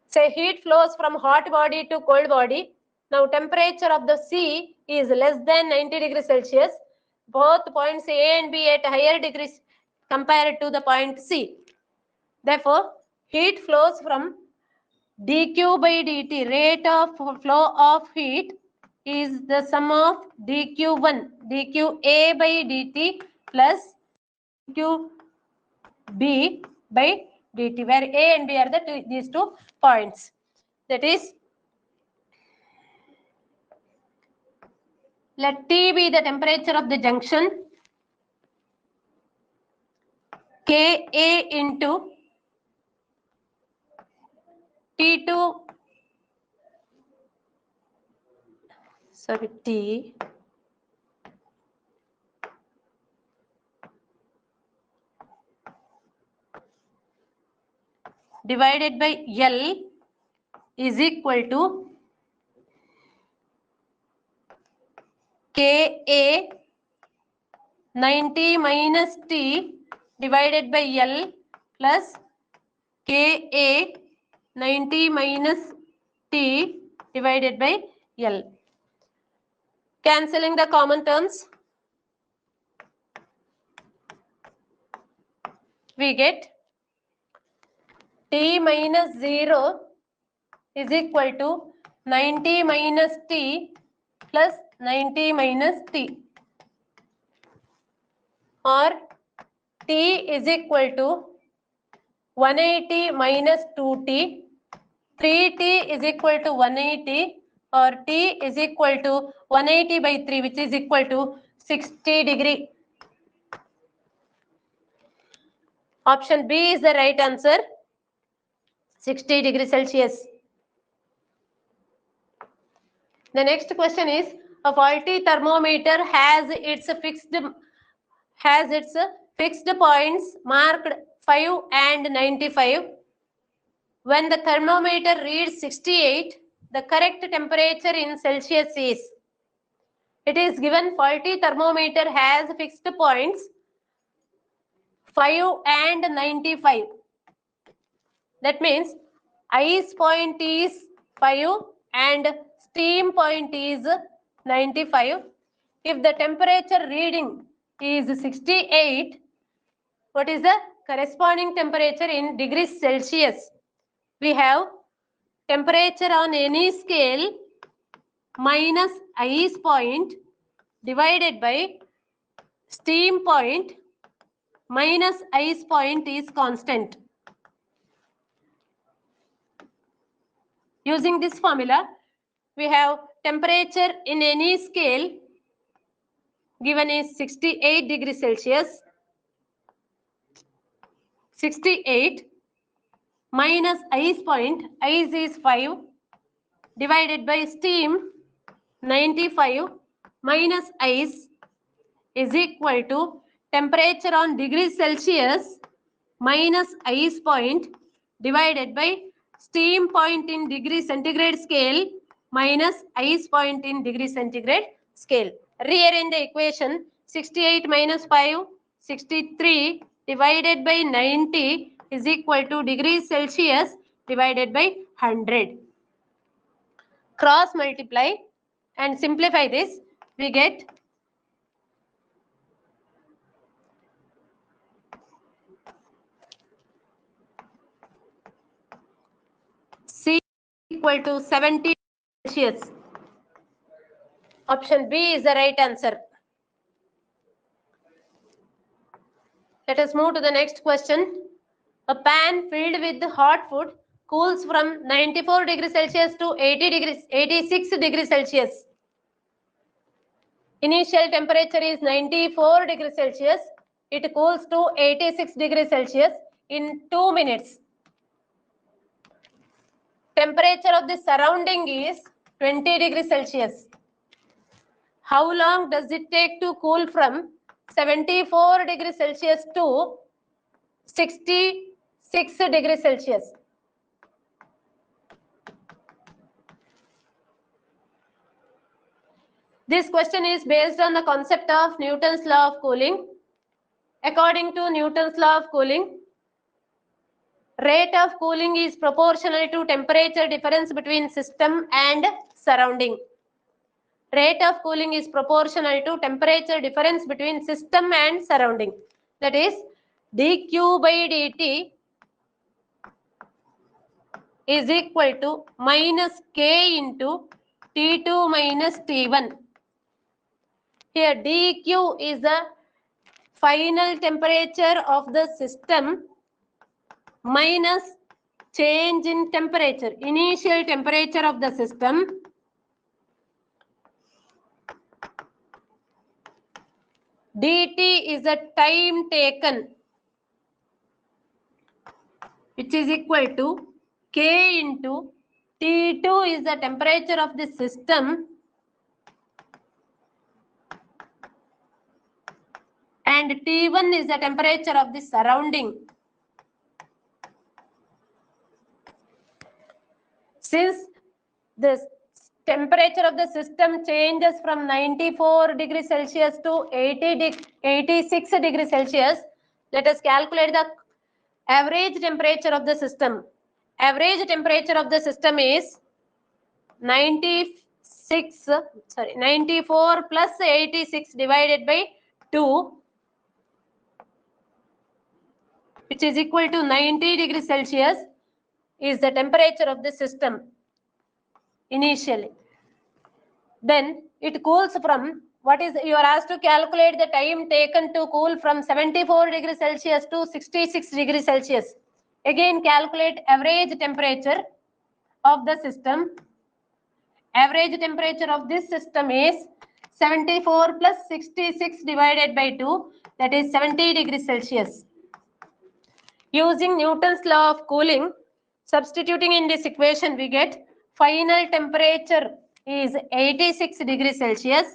Say heat flows from hot body to cold body. Now temperature of the C is less than 90 degrees Celsius. Both points A and B at higher degrees compared to the point C. Therefore, heat flows from dq by dt. Rate of flow of heat is the sum of dq1, dqa by dt plus dqb by dt, where A and B are these 2 points. That is, let T be the temperature of the junction, Ka into T2, T divided by L is equal to Ka 90 minus T divided by L plus Ka 90 minus T divided by L. Cancelling the common terms, we get T minus 0 is equal to 90 minus T plus 90 minus T, or T is equal to 180 minus 2t, 3t is equal to 180 or t is equal to 180 by 3, which is equal to 60 degree. Option B is the right answer, 60 degrees Celsius. The next question is, a faulty thermometer has its fixed points marked 5 and 95. When the thermometer reads 68, the correct temperature in Celsius is. It is given faulty thermometer has fixed points 5 and 95. That means ice point is 5 and steam point is 95. If the temperature reading is 68, what is the corresponding temperature in degrees Celsius? We have temperature on any scale minus ice point divided by steam point minus ice point is constant. Using this formula, we have temperature in any scale given is 68 degrees Celsius. 68 minus ice point, ice is 5 divided by steam 95 minus ice is equal to temperature on degrees Celsius minus ice point divided by steam point in degree centigrade scale minus ice point in degree centigrade scale. Rearrange the equation. 68 minus 5, 63 divided by 90 is equal to degrees Celsius divided by 100. Cross multiply and simplify this. We get C equal to 70 Celsius. Option B is the right answer. Let us move to the next question. A pan filled with hot food cools from 94 degrees Celsius to 86 degrees Celsius. Initial temperature is 94 degrees Celsius. It cools to 86 degrees Celsius in 2 minutes. Temperature of the surrounding is 20 degrees Celsius. How long does it take to cool from 74 degrees Celsius to 66 degrees Celsius? This question is based on the concept of Newton's law of cooling. According to Newton's law of cooling, rate of cooling is proportional to temperature difference between system and surrounding. Rate of cooling is proportional to temperature difference between system and surrounding. That is, dq by dt is equal to minus k into T2 minus T1. Here dq is the final temperature of the system minus change in temperature, initial temperature of the system dt is the time taken, which is equal to k into T2 is the temperature of the system and T1 is the temperature of the surrounding. Since the temperature of the system changes from 94 degrees Celsius to 86 degrees Celsius, let us calculate the average temperature of the system. Average temperature of the system is 94 plus 86 divided by 2, which is equal to 90 degrees Celsius is the temperature of the system initially. Then it cools from, what is, you are asked to calculate the time taken to cool from 74 degrees Celsius to 66 degrees Celsius. Again, calculate average temperature of the system. Average temperature of this system is 74 plus 66 divided by 2, that is 70 degrees Celsius. Using Newton's law of cooling, substituting in this equation, we get final temperature is 86 degrees Celsius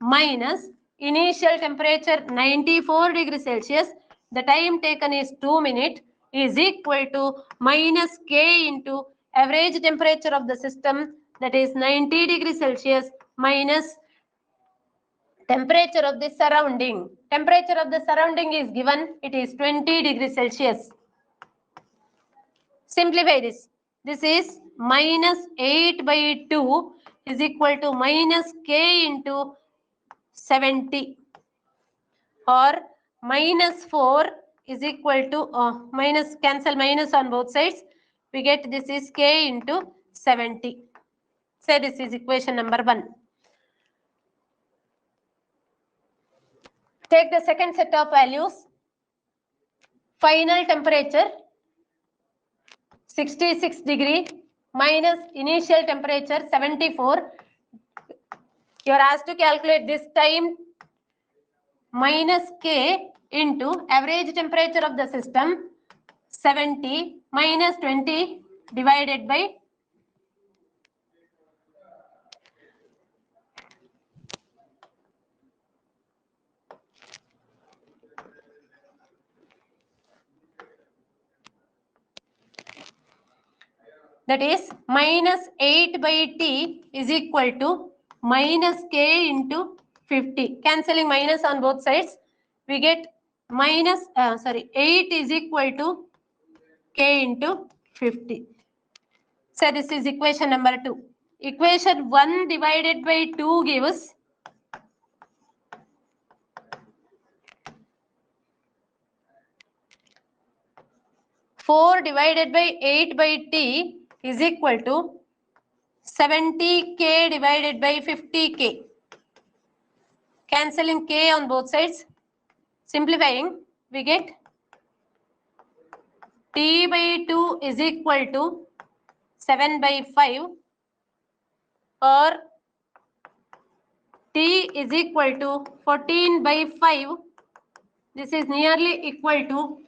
minus initial temperature 94 degrees Celsius. The time taken is 2 minutes is equal to minus K into average temperature of the system, that is 90 degrees Celsius minus temperature of the surrounding. Temperature of the surrounding is given, it is 20 degrees Celsius. Simplify this. This is minus 8 by 2 is equal to minus K into 70, or minus 4 is equal to minus, cancel minus on both sides. We get this is K into 70. Say this is equation number 1. Take the second set of values. Final temperature 66 degree minus initial temperature 74. You are asked to calculate this time minus K into average temperature of the system 70 minus 20 divided by that is minus 8 by T is equal to minus K into 50. Cancelling minus on both sides, we get minus 8 is equal to K into 50. So this is equation number 2. Equation 1 divided by 2 gives 4 divided by 8 by T is equal to 70K divided by 50K. Cancelling K on both sides. Simplifying, we get T by 2 is equal to 7 by 5, or T is equal to 14 by 5. This is nearly equal to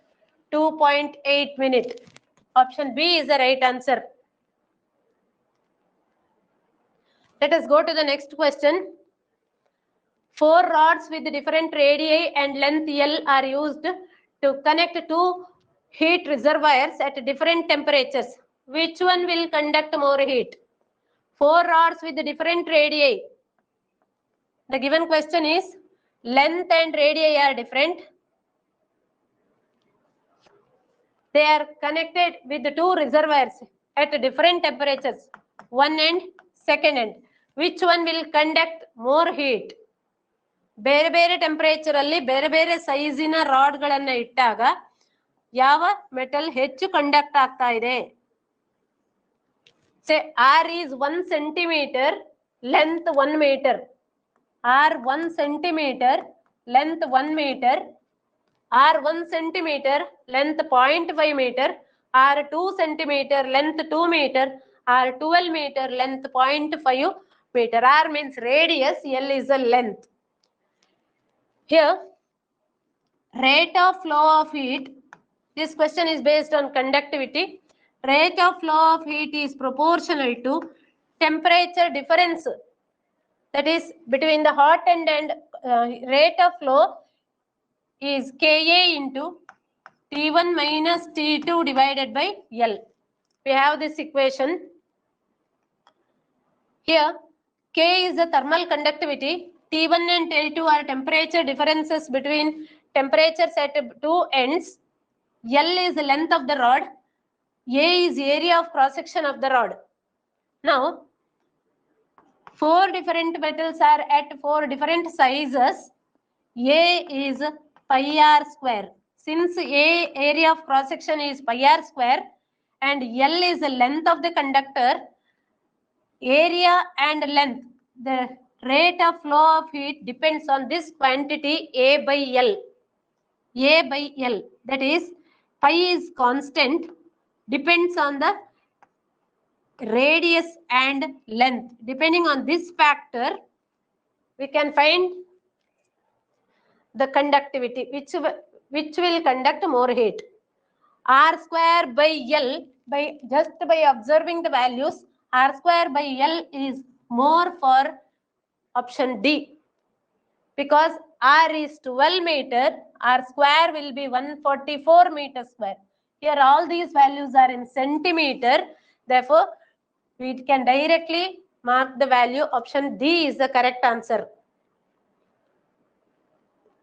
2.8 minutes. Option B is the right answer. Let us go to the next question. 4 rods with different radii and length L are used to connect 2 heat reservoirs at different temperatures. Which one will conduct more heat? 4 rods with different radii. The given question is length and radii are different. They are connected with the 2 reservoirs at different temperatures, one end, second end. Which one will conduct more heat? ಬೇರೆ ಬೇರೆ temperature ಅಲ್ಲಿ ಬೇರೆ ಬೇರೆ ಸೈಜಿನ rod ಗಳನ್ನ ಇಟ್ಟಾಗ ಯಾವ metal ಹೆಚ್ಚು conduct ಆಗ್ತಾ ಇದೆ? ಸೇ R is 1 centimeter, length 1 meter. R 1 centimeter, length 1 meter. R 1 centimeter, length 0.5 meter. R 2 centimeter, length 2 meter. R 12 meter, length 0.5 meter. R means radius, L is the length. Here, rate of flow of heat. This question is based on conductivity. Rate of flow of heat is proportional to temperature difference. That is between the hot end and rate of flow is Ka into T1 minus T2 divided by L. We have this equation. Here, K is the thermal conductivity. T1 and T2 are temperature differences between temperatures at 2 ends. L is the length of the rod. A is area of cross section of the rod. Now, 4 different metals are at 4 different sizes. A is pi r square. Since A area of cross section is pi r square and L is the length of the conductor, area and length, the rate of flow of heat depends on this quantity A by L. A by L, that is Phi is constant, depends on the radius and length. Depending on this factor, we can find the conductivity, which will conduct more heat. R square by L, just by observing the values, R square by L is more for option D. Because R is 12 meter, R square will be 144 meter square. Here all these values are in centimeter. Therefore, we can directly mark the value. Option D is the correct answer.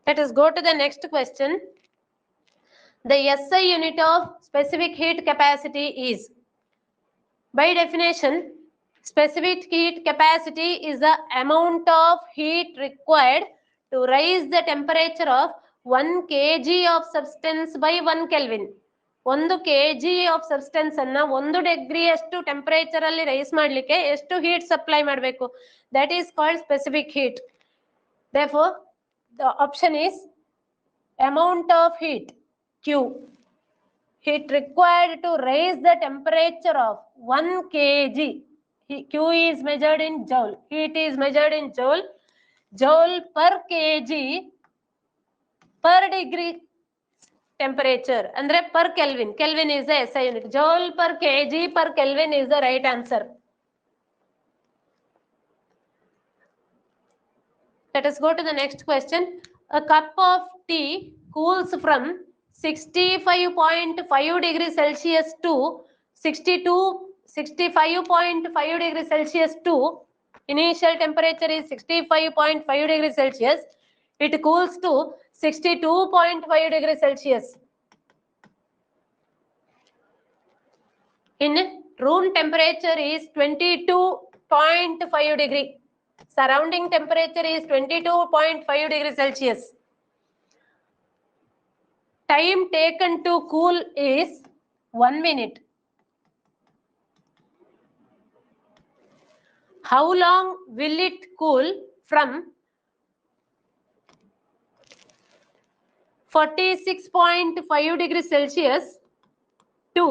Let us go to the next question. The SI unit of specific heat capacity is, by definition, specific heat capacity is the amount of heat required to raise the temperature of 1 kg of substance by 1 Kelvin. 1 kg of substance ಅನ್ನ 1 degree ಅಷ್ಟು temperature ಅಲ್ಲಿ rice ಮಾಡಲಿಕ್ಕೆ ಎಷ್ಟು heat supply ಮಾಡಬೇಕು? That is called specific heat. Therefore, the option is amount of heat, Q. Heat required to raise the temperature of 1 kg. Q is measured in joule. Heat is measured in joule. Joule per kg per degree temperature. Andre per Kelvin. Kelvin is the SI unit. Joule per kg per Kelvin is the right answer. Let us go to the next question. A cup of tea cools from 65.5 degrees Celsius to 65.5 degrees Celsius to initial temperature is 65.5 degrees Celsius. It cools to 62.5 degrees Celsius. In room temperature is 22.5 degree. Surrounding temperature is 22.5 degrees Celsius. Time taken to cool is 1 minute. How long will it cool from 46.5 degrees Celsius to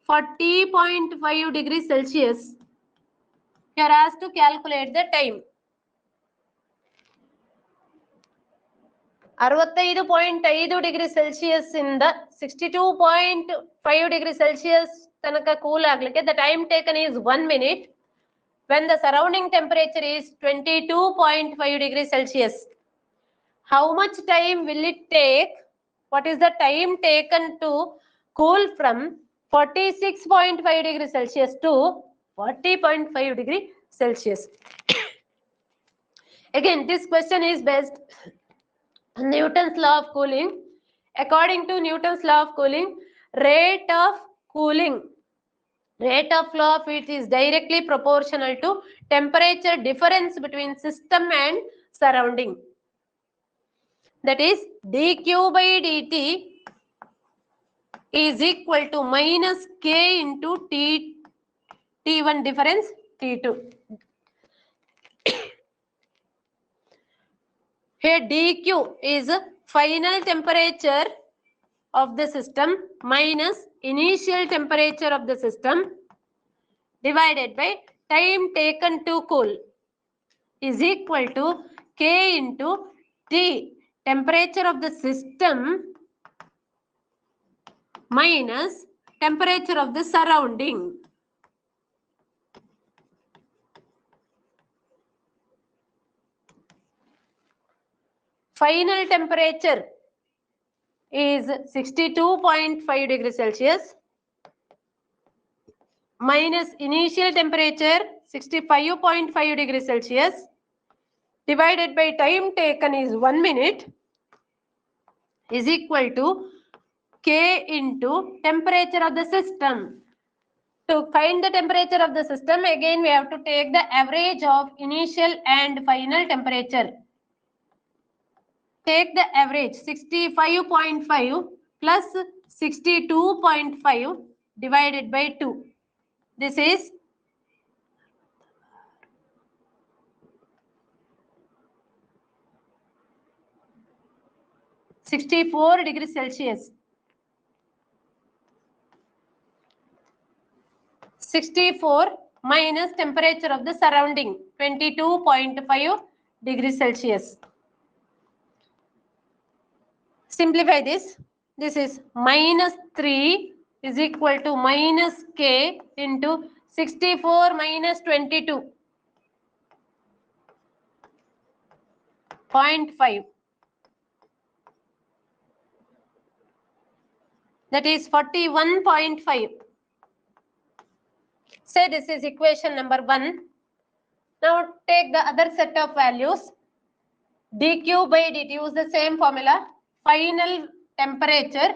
40.5 degrees Celsius? You are asked to calculate the time. 65.5 degrees Celsius ಇಂದ 62.5 degrees Celsius ತನಕ cool ಆಗ್ಲಿಕ್ಕೆ the time taken is 1 minute when the surrounding temperature is 22.5 degrees Celsius. How much time will it take? What is the time taken to cool from 46.5 degrees Celsius to 40.5 degrees Celsius? Again, this question is based Newton's law of cooling. According to Newton's law of cooling, rate of flow of heat is directly proportional to temperature difference between system and surrounding. That is, dq by dt is equal to minus k into T1 difference T2. Here dq is final temperature of the system minus initial temperature of the system divided by time taken to cool is equal to k into T, temperature of the system minus temperature of the surrounding. Final temperature is 62.5 degrees Celsius minus initial temperature 65.5 degrees Celsius divided by time taken is 1 minute is equal to K into temperature of the system. To find the temperature of the system, again we have to take the average of initial and final temperature. Take the average 65.5 plus 62.5 divided by 2. This is 64 degrees Celsius. 64 minus temperature of the surrounding 22.5 degrees Celsius. Simplify this. This is minus 3 is equal to minus K into 64 minus 22.5. That is 41.5. Say this is equation number 1. Now take the other set of values. dq by dt, use the same formula. Final temperature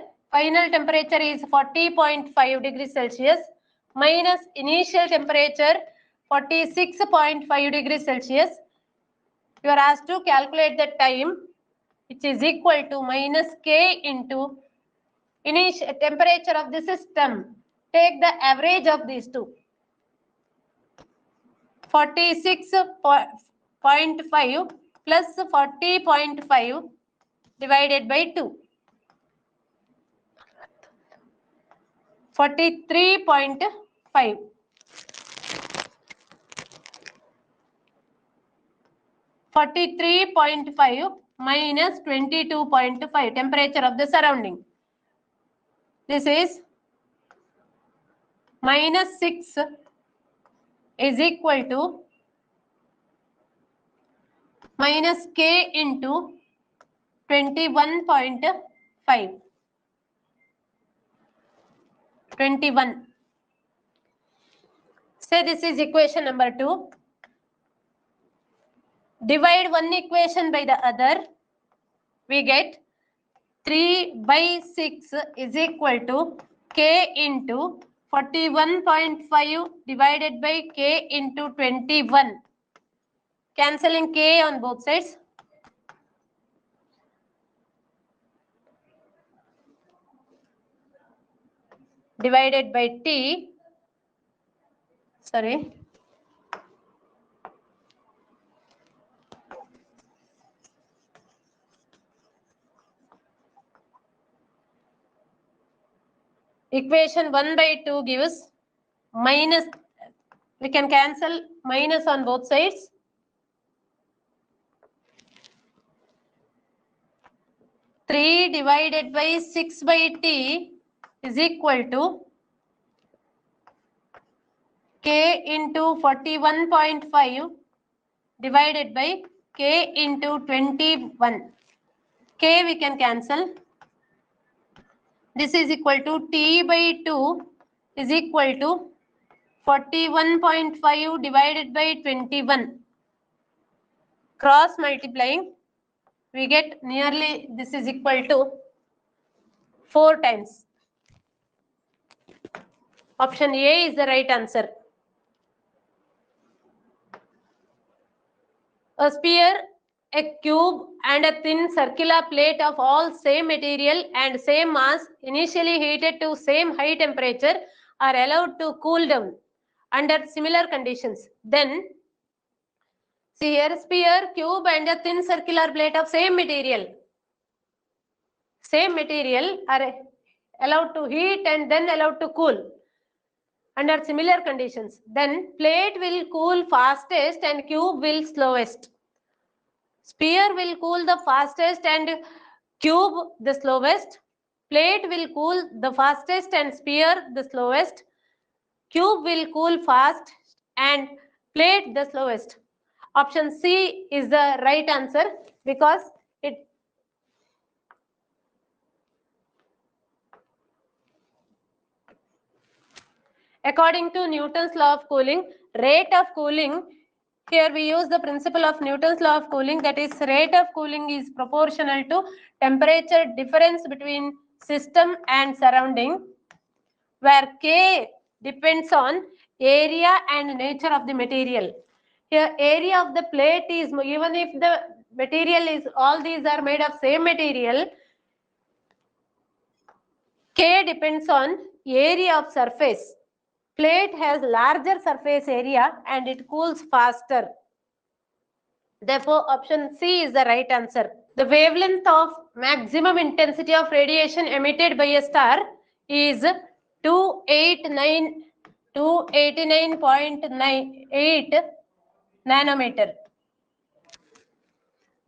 is 40.5 degrees Celsius minus initial temperature 46.5 degrees Celsius. You are asked to calculate the time, which is equal to minus K into initial temperature of the system. Take the average of these two. 46.5 plus 40.5 divided by 2. 43.5. 43.5 minus 22.5, temperature of the surrounding. This is minus 6 is equal to minus K into 21.5. 21. Say this is equation number 2. Divide one equation by the other. We get 3 by 6 is equal to K into 41.5 divided by K into 21. Cancelling K on both sides. Divided by T. Sorry. Equation 1 by 2 gives minus. We can cancel minus on both sides. Three divided by 6 by T is equal to K into 41.5 divided by K into 21. K we can cancel. This is equal to T by 2 is equal to 41.5 divided by 21. Cross multiplying, we get nearly this is equal to 4 times. Option A is the right answer. A sphere, a cube and a thin circular plate of all same material and same mass initially heated to same high temperature are allowed to cool down under similar conditions. Then, see here, sphere, cube and a thin circular plate of same material are allowed to heat and then allowed to cool under similar conditions. Then plate will cool fastest and cube will slowest. Sphere will cool the fastest and cube the slowest. Plate will cool the fastest and sphere the slowest. Cube will cool fast and plate the slowest. Option C is the right answer because it according to Newton's law of cooling, rate of cooling, here we use the principle of Newton's law of cooling, that is rate of cooling is proportional to temperature difference between system and surrounding, where K depends on area and nature of the material. Here area of the plate is, even if the material is, all these are made of same material, K depends on area of surface. Plate has larger surface area and it cools faster. Therefore, option C is the right answer. The wavelength of maximum intensity of radiation emitted by a star is 289 289.98 nanometer.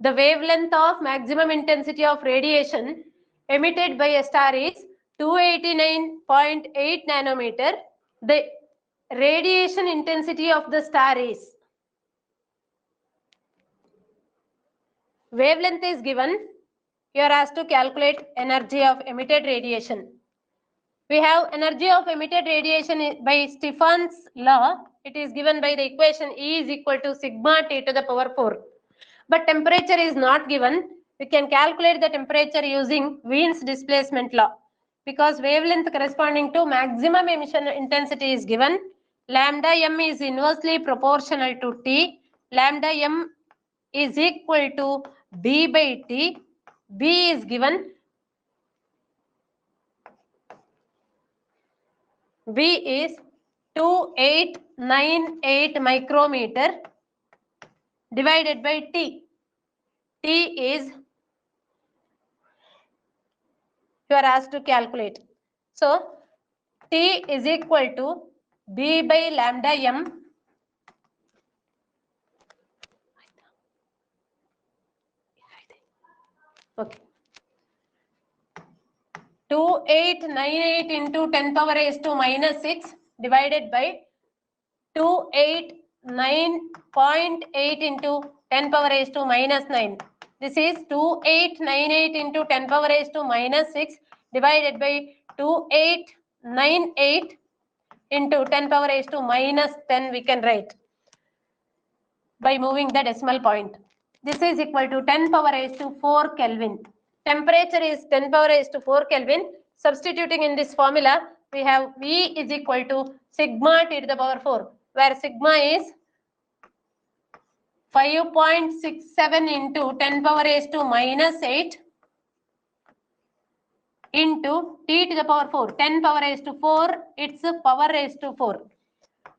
The wavelength of maximum intensity of radiation emitted by a star is 289.8 nanometer. The radiation intensity of the star is, wavelength is given. You are asked to calculate energy of emitted radiation. We have energy of emitted radiation by Stefan's law. It is given by the equation E is equal to sigma T to the power 4. But temperature is not given. We can calculate the temperature using Wien's displacement law. Because wavelength corresponding to maximum emission intensity is given. Lambda m is inversely proportional to T. Lambda m is equal to B by T. B is given. B is 2898 micrometer divided by T. T is, you are asked to calculate. So, T is equal to B by lambda m. Okay. 2898 into 10 power raised to minus 6 divided by 289.8 into 10 power raised to minus 9. This is 2898 into 10 power raised to minus 6 divided by 2898 into 10 power raised to minus 10 we can write by moving the decimal point. This is equal to 10 power raised to 4 Kelvin. Temperature is 10 power raised to 4 Kelvin. Substituting in this formula, we have V is equal to sigma T to the power 4, where sigma is 5.67 into 10 power raised to minus 8 into T to the power 4. 10 power raised to 4, it's power raised to 4.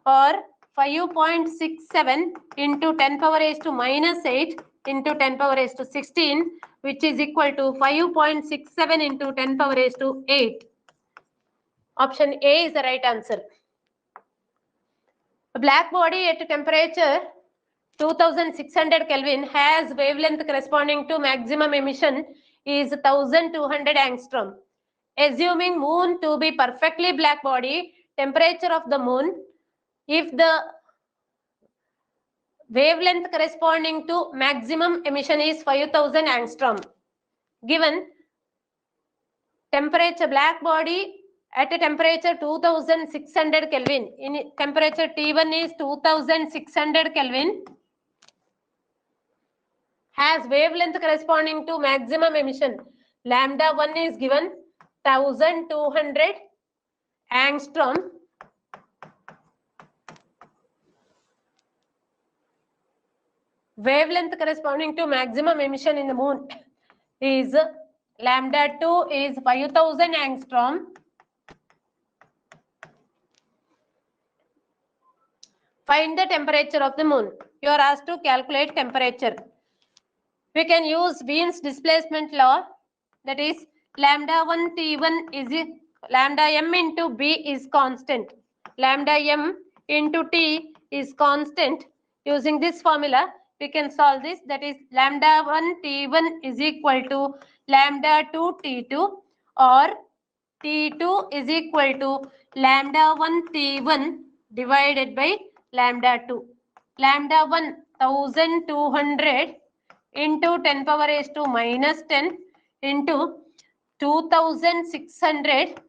Or 5.67 into 10 power raised to minus 8 into 10 power raised to 16, which is equal to 5.67 into 10 power raised to 8. Option A is the right answer. A black body at temperature 2600 Kelvin has wavelength corresponding to maximum emission is 1200 angstrom. Assuming moon to be perfectly black body, temperature of the moon, if the wavelength corresponding to maximum emission is 5000 angstrom. Given temperature black body at a temperature 2600 Kelvin, in temperature T1 is 2600 Kelvin, has wavelength corresponding to maximum emission. Lambda 1 is given 1200 angstrom. Wavelength corresponding to maximum emission in the moon is lambda 2 is 5000 angstrom. Find the temperature of the moon. You are asked to calculate temperature. We can use Wien's displacement law, that is lambda 1 T1 is lambda m into B is constant. Lambda m into T is constant. Using this formula, we can solve this, that is lambda 1 T1 is equal to lambda 2 T2 or T2 is equal to lambda 1 T1 divided by lambda 2. Lambda 1 1200 into 10 power raised to minus 10 into 2600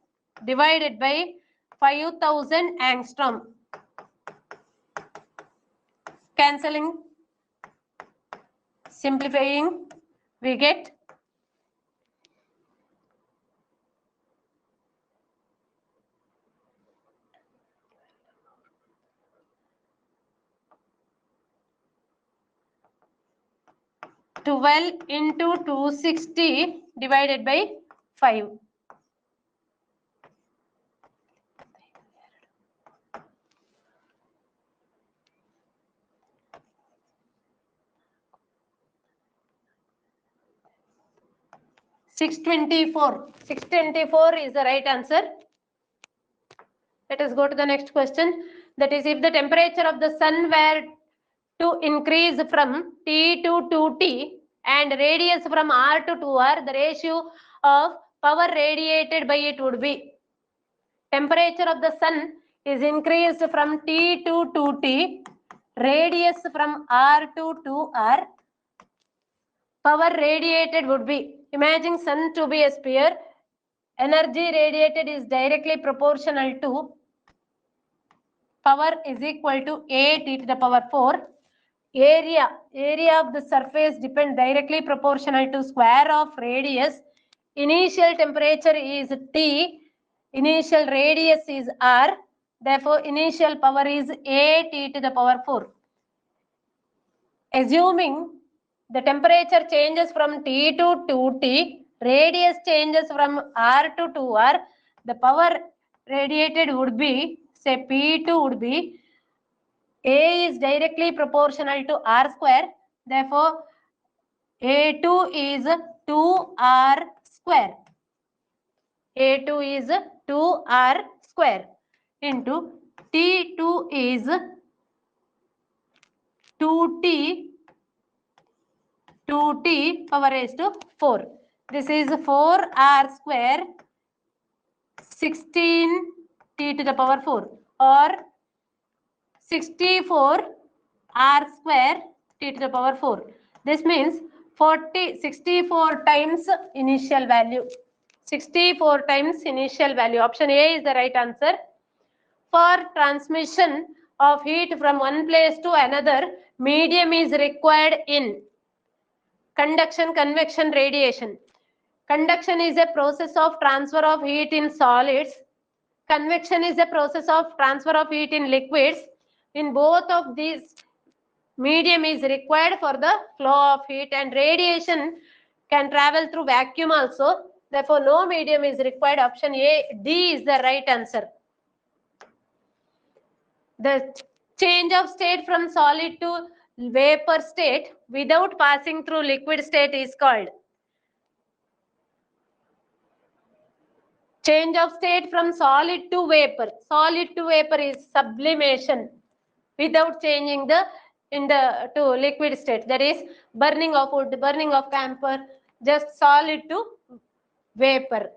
divided by 5000 angstrom. Cancelling, simplifying, we get 12 into 260 divided by 5. $624 is the right answer. Let us go to the next question. That is, if the temperature of the sun were to increase from T to 2T and radius from R to 2R, the ratio of power radiated by it would be. Temperature of the sun is increased from T to 2T, radius from R to 2R. Power radiated would be, imagine sun to be a sphere, energy radiated is directly proportional to power is equal to A T to the power 4. Area of the surface depends directly proportional to square of radius. Initial temperature is T, initial radius is R, therefore initial power is A T to the power 4. Assuming the temperature changes from T to 2T, radius changes from R to 2R, the power radiated would be, say P2 would be, A is directly proportional to R square, therefore A2 is 2R square. A2 is 2R square into T2 is 2T power raised to 4. This is 4R square 16T to the power 4 or 64 R square T to the power 4. This means 64 times initial value. 64 times initial value. Option A is the right answer. For transmission of heat from one place to another, medium is required in conduction, convection, radiation. Conduction is a process of transfer of heat in solids. Convection is a process of transfer of heat in liquids. In both of these, medium is required for the flow of heat, and radiation can travel through vacuum also. Therefore, no medium is required. Option D is the right answer. The change of state from solid to vapor state without passing through liquid state is called. Change of state from solid to vapor. Solid to vapor is sublimation without changing to liquid state. That is burning of wood, burning of camphor, just solid to vapor.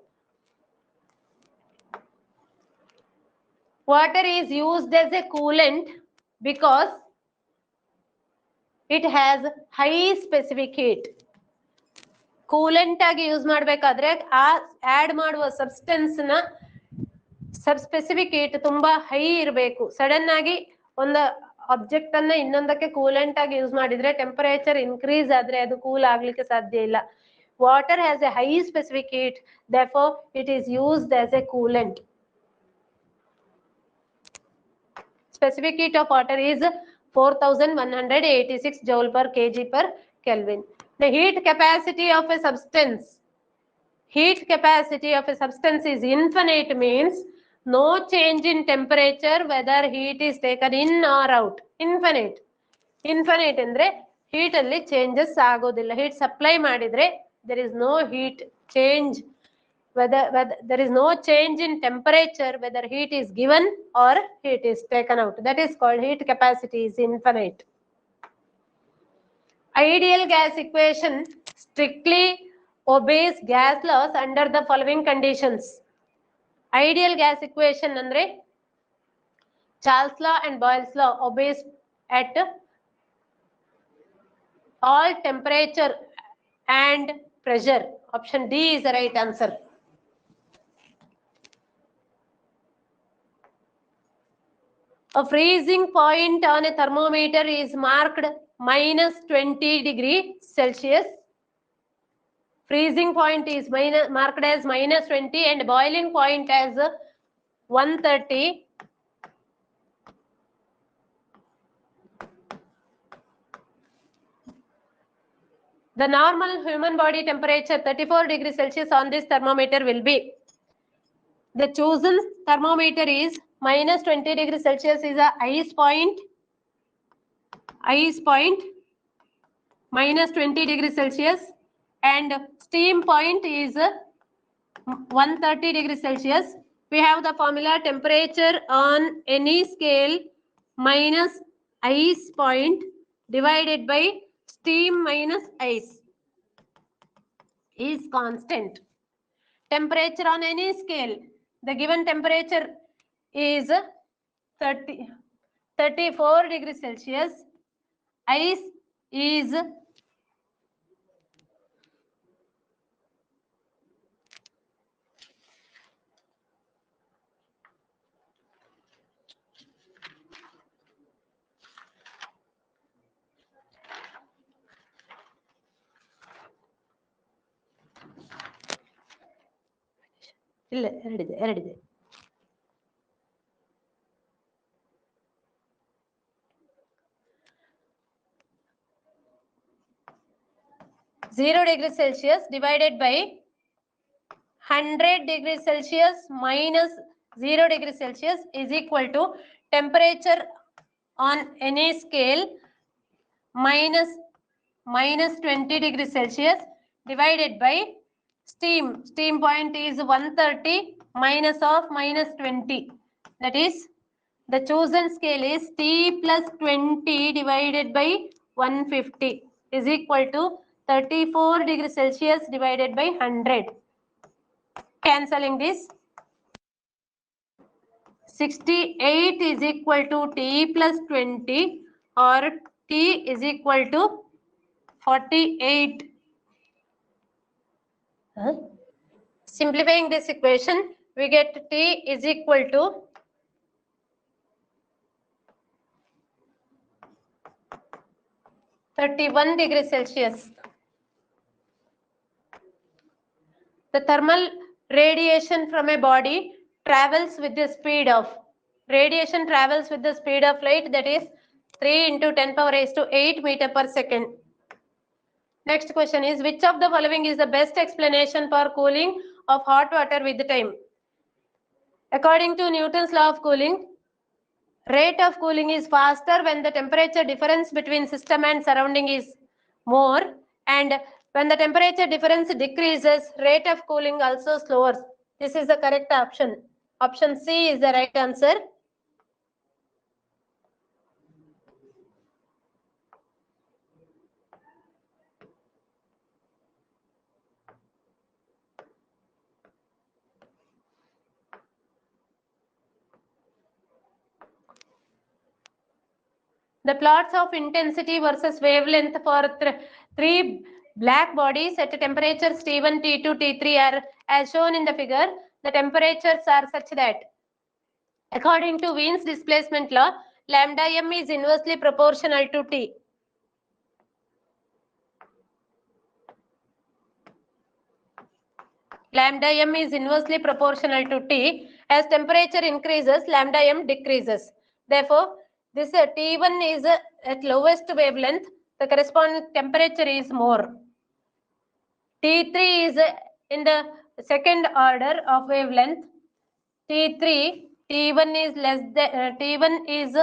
Water is used as a coolant because it has high specific heat. Coolant ಆಗಿ use ಮಾಡಬೇಕಾದ್ರೆ add ಮಾಡುವ substance ನ specific heat ತುಂಬಾ high ಇರಬೇಕು. Sudden ಆಗಿ ಒಂದು object ಅನ್ನ ಇನ್ನೊಂದಕ್ಕೆ ಕೂಲೆಂಟ್ ಆಗಿ ಯೂಸ್ ಮಾಡಿದ್ರೆ ಟೆಂಪರೇಚರ್ ಇನ್ಕ್ರೀಸ್ ಆದ್ರೆ ಅದು ಕೂಲ್ ಆಗ್ಲಿಕ್ಕೆ ಸಾಧ್ಯ ಇಲ್ಲ. Water has A high specific heat, therefore it is used as a coolant. Specific heat of water is 4186 joule per kg per Kelvin. The heat capacity of a substance. Heat capacity of a substance is infinite, means no change in temperature whether heat is taken in or out. Infinite. Infinite andre heat alli changes agodilla. Heat supply madidre there is no heat change. Whether there is no change in temperature whether heat is given or heat is taken out. That is called heat capacity is infinite. Ideal gas equation strictly obeys gas laws under the following conditions. Ideal gas equation andre Charles law and Boyle's law obeys at all temperature and pressure. Option D is the right answer. A freezing point on a thermometer is marked minus 20 degrees Celsius. Freezing point is marked as minus 20 and boiling point as 130. The normal human body temperature 34 degrees Celsius on this thermometer will be. The chosen thermometer is minus 20 degrees Celsius is a ice point. Ice point minus 20 degrees Celsius and steam point is 130 degrees Celsius. We have the formula temperature on any scale minus ice point divided by steam minus ice is constant. Temperature on any scale, the given temperature is 34 degrees Celsius. Ice is 0 degrees Celsius divided by 100 degrees Celsius minus 0 degrees Celsius is equal to temperature on any scale minus 20 degrees Celsius divided by steam. Steam point is 130 minus of minus 20. That is, the chosen scale is T plus 20 divided by 150 is equal to 34 degrees Celsius divided by 100. Cancelling this, 68 is equal to T plus 20 or T is equal to 48. Simplifying this equation, we get T is equal to 31 degrees Celsius. The thermal radiation from a body travels with the speed of light, that is 3 into 10 power raised to 8 meter per second. Next question is, which of the following is the best explanation for cooling of hot water with time? According to Newton's law of cooling, rate of cooling is faster when the temperature difference between system and surrounding is more, and when the temperature difference decreases, rate of cooling also slower. This is the correct option. Option C is the right answer. The plots of intensity versus wavelength for three black bodies at temperatures T1, T2, T3 are as shown in the figure. The temperatures are such that, according to Wien's displacement law, lambda m is inversely proportional to T. Lambda m is inversely proportional to T. As temperature increases, lambda m decreases. Therefore, this T1 is at lowest wavelength. The corresponding temperature is more. T3 is in the second order of wavelength. T3, T1 is less than T1 is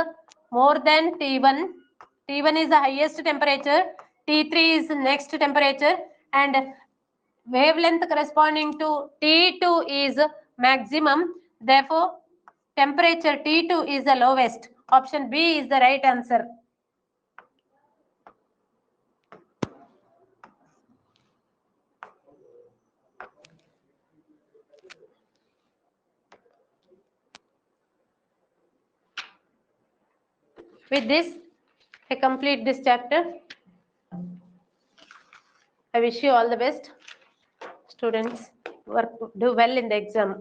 more than T1. T1 is the highest temperature. T3 is next temperature, and wavelength corresponding to T2 is maximum. Therefore, temperature T2 is the lowest. Option B is the right answer. With this, I complete this chapter. I wish you all the best. Students, do well in the exam.